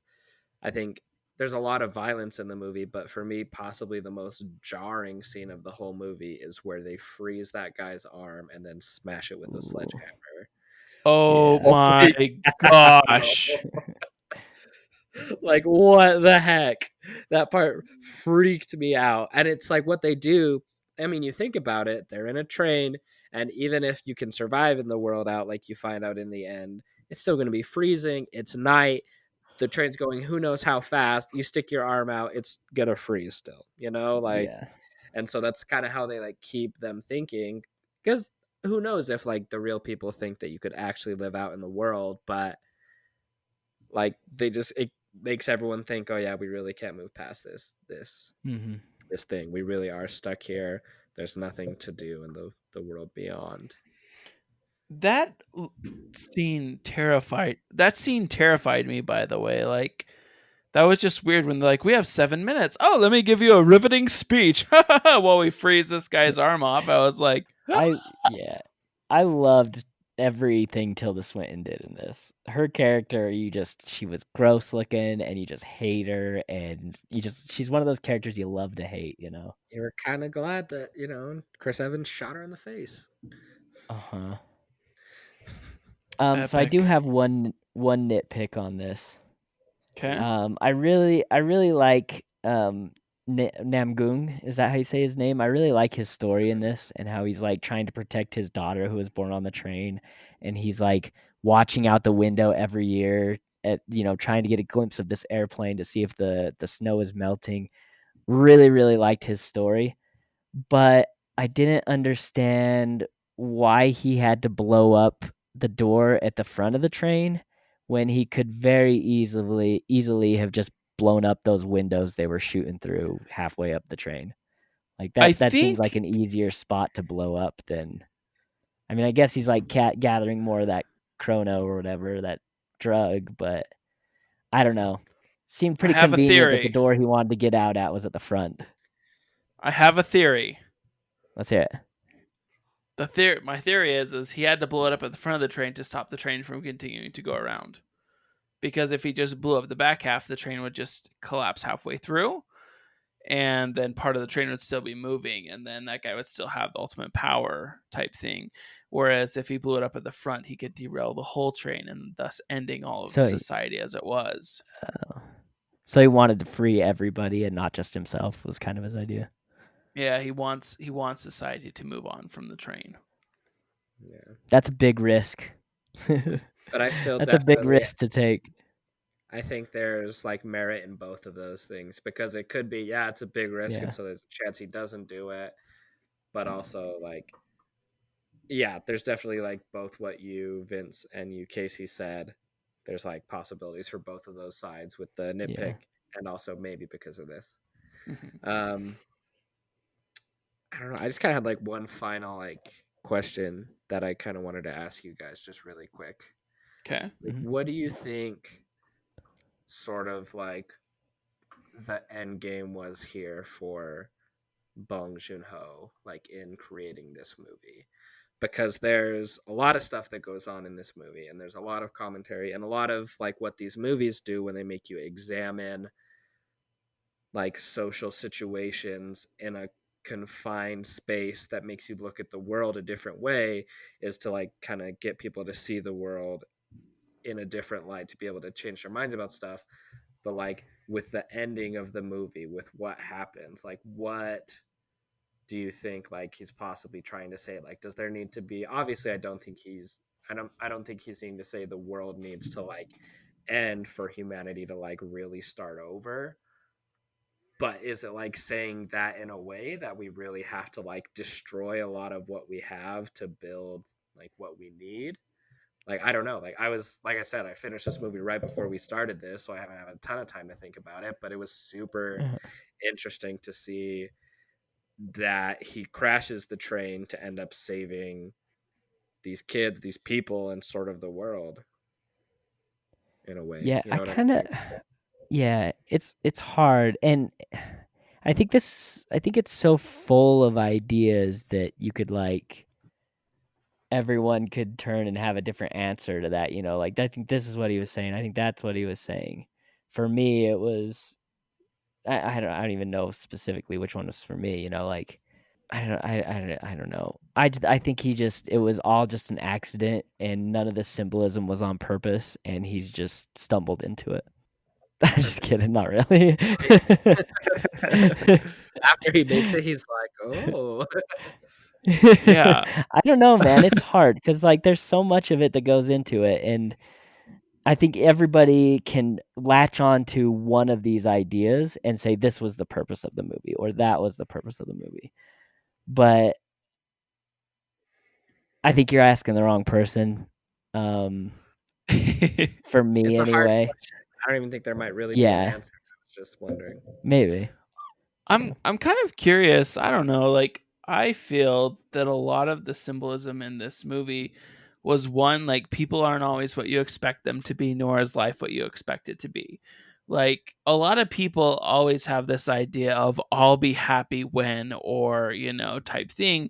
I think there's a lot of violence in the movie, but for me, possibly the most jarring scene of the whole movie is where they freeze that guy's arm and then smash it with a sledgehammer. Oh my gosh. Like, what the heck? That part freaked me out. And it's like what they do. I mean, you think about it, they're in a train, and even if you can survive in the world out, like you find out in the end, it's still going to be freezing. It's night. The train's going who knows how fast. You stick your arm out, it's going to freeze still, And so that's kind of how they like keep them thinking, because who knows if like the real people think that you could actually live out in the world, but like it makes everyone think, oh yeah, we really can't move past this thing. We really are stuck here. There's nothing to do in the world beyond. That scene terrified me, by the way. Like that was just weird when they're like, we have 7 minutes. Oh, let me give you a riveting speech while we freeze this guy's arm off. I was like, I loved everything Tilda Swinton did in this. Her character, she was gross looking and you just hate her, and she's one of those characters you love to hate, You were kind of glad that, Chris Evans shot her in the face. So I do have one nitpick on this. Okay. I really like Namgung. Is that how you say his name? I really like his story in this and how he's like trying to protect his daughter who was born on the train, and he's like watching out the window every year at trying to get a glimpse of this airplane to see if the snow is melting. Really, really liked his story, but I didn't understand why he had to blow up the door at the front of the train when he could very easily have just blown up those windows they were shooting through halfway up the train. Like that seems like an easier spot to blow up than I mean, I guess he's like gathering more of that chrono or whatever, that drug, but I don't know. Seemed pretty have a convenient that the theory. door he wanted to get out at was at the front. I have a theory. Let's hear it. My theory is he had to blow it up at the front of the train to stop the train from continuing to go around. Because if he just blew up the back half, the train would just collapse halfway through, and then part of the train would still be moving, and then that guy would still have the ultimate power type thing. Whereas if he blew it up at the front, he could derail the whole train and thus ending all of society as it was. So he wanted to free everybody and not just himself was kind of his idea. Yeah, he wants society to move on from the train. Yeah, that's a big risk. But I still that's a big risk to take. I think there's like merit in both of those things, because it could be, it's a big risk, and so there's a chance he doesn't do it. But also, like, there's definitely like both what you, Vince, and you, Casey, said. There's like possibilities for both of those sides with the nitpick, and also maybe because of this. Mm-hmm. I don't know. I just kind of had like one final like question that I kind of wanted to ask you guys just really quick. Okay. Like, what do you think sort of like the end game was here for Bong Joon-ho, like in creating this movie? Because there's a lot of stuff that goes on in this movie, and there's a lot of commentary and a lot of like what these movies do when they make you examine like social situations in a confined space that makes you look at the world a different way, is to like kind of get people to see the world in a different light, to be able to change their minds about stuff. But like with the ending of the movie, with what happens, like what do you think like he's possibly trying to say? Like, does there need to be, obviously I don't think he's needing to say the world needs to like end for humanity to like really start over. But is it like saying that in a way that we really have to like destroy a lot of what we have to build like what we need? Like, I don't know. Like, I said, I finished this movie right before we started this, so I haven't had a ton of time to think about it, but it was super interesting to see that he crashes the train to end up saving these kids, these people, and sort of the world in a way. Yeah, you know I kind of, it's hard. And I think it's so full of ideas that you could like, everyone could turn and have a different answer to that, like I think this is what he was saying. I think that's what he was saying. For me, it was, I don't even know specifically which one was for me, like, I don't know. I think it was all just an accident, and none of the symbolism was on purpose, and he's just stumbled into it. I'm just kidding, not really. After he makes it, he's like, oh. Yeah. I don't know, man. It's hard because like there's so much of it that goes into it, and I think everybody can latch on to one of these ideas and say this was the purpose of the movie or that was the purpose of the movie. But I think you're asking the wrong person. For me, it's anyway. I don't even think there might really be an answer. I was just wondering. Maybe. I'm kind of curious. I don't know. Like, I feel that a lot of the symbolism in this movie was one, like, people aren't always what you expect them to be, nor is life what you expect it to be. Like, a lot of people always have this idea of I'll be happy when, or, type thing.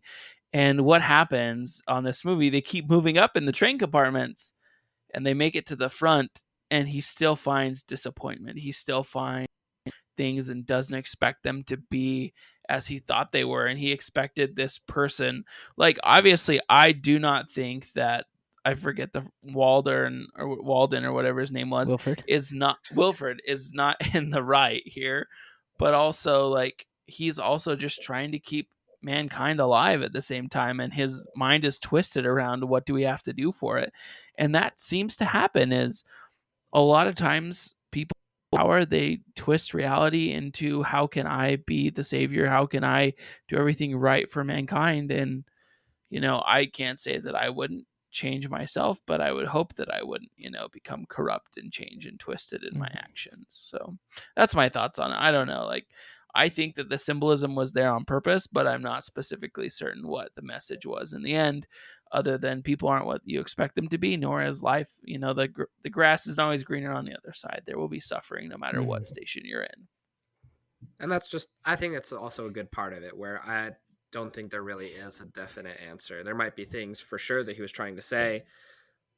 And what happens on this movie, they keep moving up in the train compartments and they make it to the front, and he still finds disappointment. He still finds things and doesn't expect them to be as he thought they were, and he expected this person, like, obviously I do not think that, I forget the Walden or whatever his name was, Wilfred is not in the right here, but also like he's also just trying to keep mankind alive at the same time, and his mind is twisted around what do we have to do for it. And that seems to happen is a lot of times people power, they twist reality into how can I be the savior, how can I do everything right for mankind. And I can't say that I wouldn't change myself, but I would hope that I wouldn't become corrupt and change and twisted in my actions. So that's my thoughts on it. I don't know, like, I think that the symbolism was there on purpose, but I'm not specifically certain what the message was in the end. other than people aren't what you expect them to be, nor is life. The grass isn't always greener on the other side. There will be suffering no matter what station you're in. And I think that's also a good part of it, where I don't think there really is a definite answer. There might be things for sure that he was trying to say,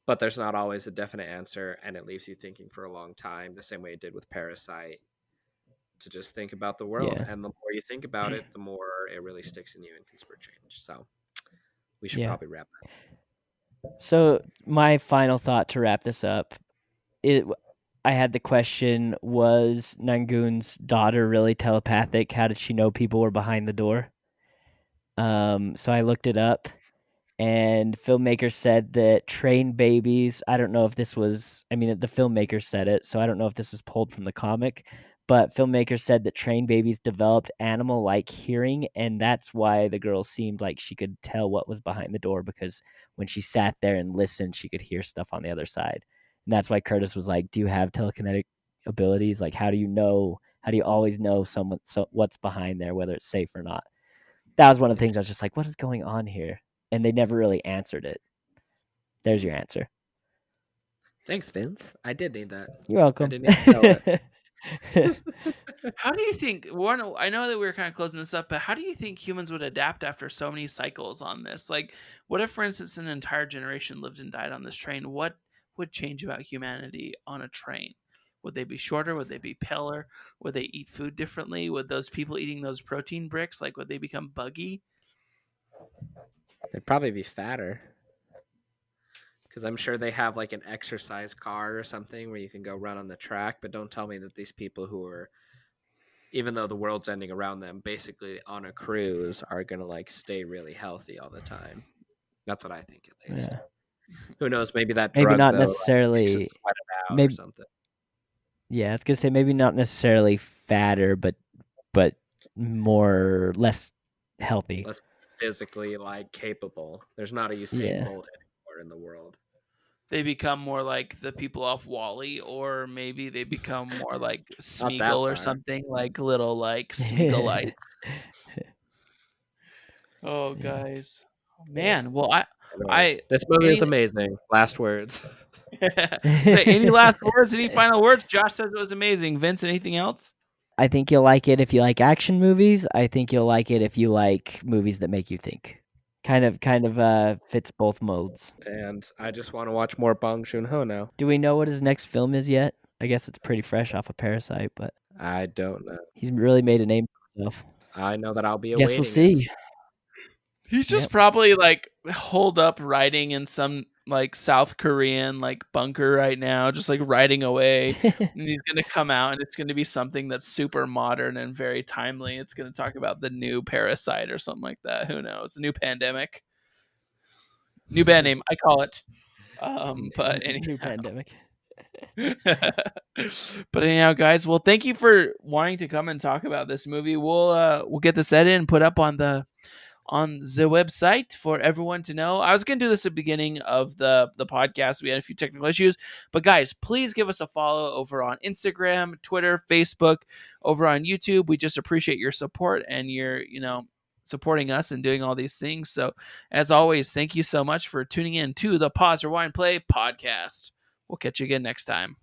but there's not always a definite answer, and it leaves you thinking for a long time, the same way it did with Parasite, to just think about the world. And the more you think about it, the more it really sticks in you and can spur change. So we should probably wrap up. So my final thought to wrap this up, I had the question, was Nangun's daughter really telepathic? How did she know people were behind the door? So I looked it up, and filmmakers said that train babies, I don't know if this was, the filmmaker said it, so I don't know if this is pulled from the comic, but filmmakers said that train babies developed animal-like hearing, and that's why the girl seemed like she could tell what was behind the door, because when she sat there and listened, she could hear stuff on the other side. And that's why Curtis was like, do you have telekinetic abilities? Like, how do you always know what's behind there, whether it's safe or not? That was one of the things I was just like, what is going on here? And they never really answered it. There's your answer. Thanks, Vince. I did need that. You're welcome. I didn't even know it. How do you think, I know that we were kind of closing this up, but how do you think humans would adapt after so many cycles on this? Like, what if, for instance, an entire generation lived and died on this train? What would change about humanity on a train? Would they be shorter? Would they be paler? Would they eat food differently? Would those people eating those protein bricks, like, would they become buggy? They'd probably be fatter. Because I'm sure they have like an exercise car or something where you can go run on the track. But don't tell me that these people who are, even though the world's ending around them, basically on a cruise, are going to like stay really healthy all the time. That's what I think, at least. Yeah. Who knows? Maybe that drug, maybe not though, necessarily like, makes it sweat it out maybe, or something. Yeah, I was gonna say maybe not necessarily fatter, but less healthy, less physically like capable. There's not a Usain Bolt anymore in the world. They become more like the people off Wall-E, or maybe they become more like Smeagol or something, like little like Smeagolites. Oh, guys, man. Well, this movie is amazing. Last words. Any last words? Any final words? Josh says it was amazing. Vince, anything else? I think you'll like it if you like action movies. I think you'll like it if you like movies that make you think. Kind of fits both modes. And I just want to watch more Bong Joon-ho now. Do we know what his next film is yet? I guess it's pretty fresh off of Parasite, but I don't know. He's really made a name for himself. I know that I'll be awaiting. Guess we'll see. He's just probably like holed up writing in some like South Korean like bunker right now, just like writing away. And he's gonna come out and it's gonna be something that's super modern and very timely. It's gonna talk about the new Parasite or something like that. Who knows? The new pandemic. New band name, I call it. But anyhow. New pandemic. But anyhow, guys, well, thank you for wanting to come and talk about this movie. We'll get this edited and put up on the website for everyone to know. I was going to do this at the beginning of the podcast. We had a few technical issues, but guys, please give us a follow over on Instagram, Twitter, Facebook, over on YouTube. We just appreciate your support and your, supporting us and doing all these things. So as always, thank you so much for tuning in to the Pause, Rewind, Play podcast. We'll catch you again next time.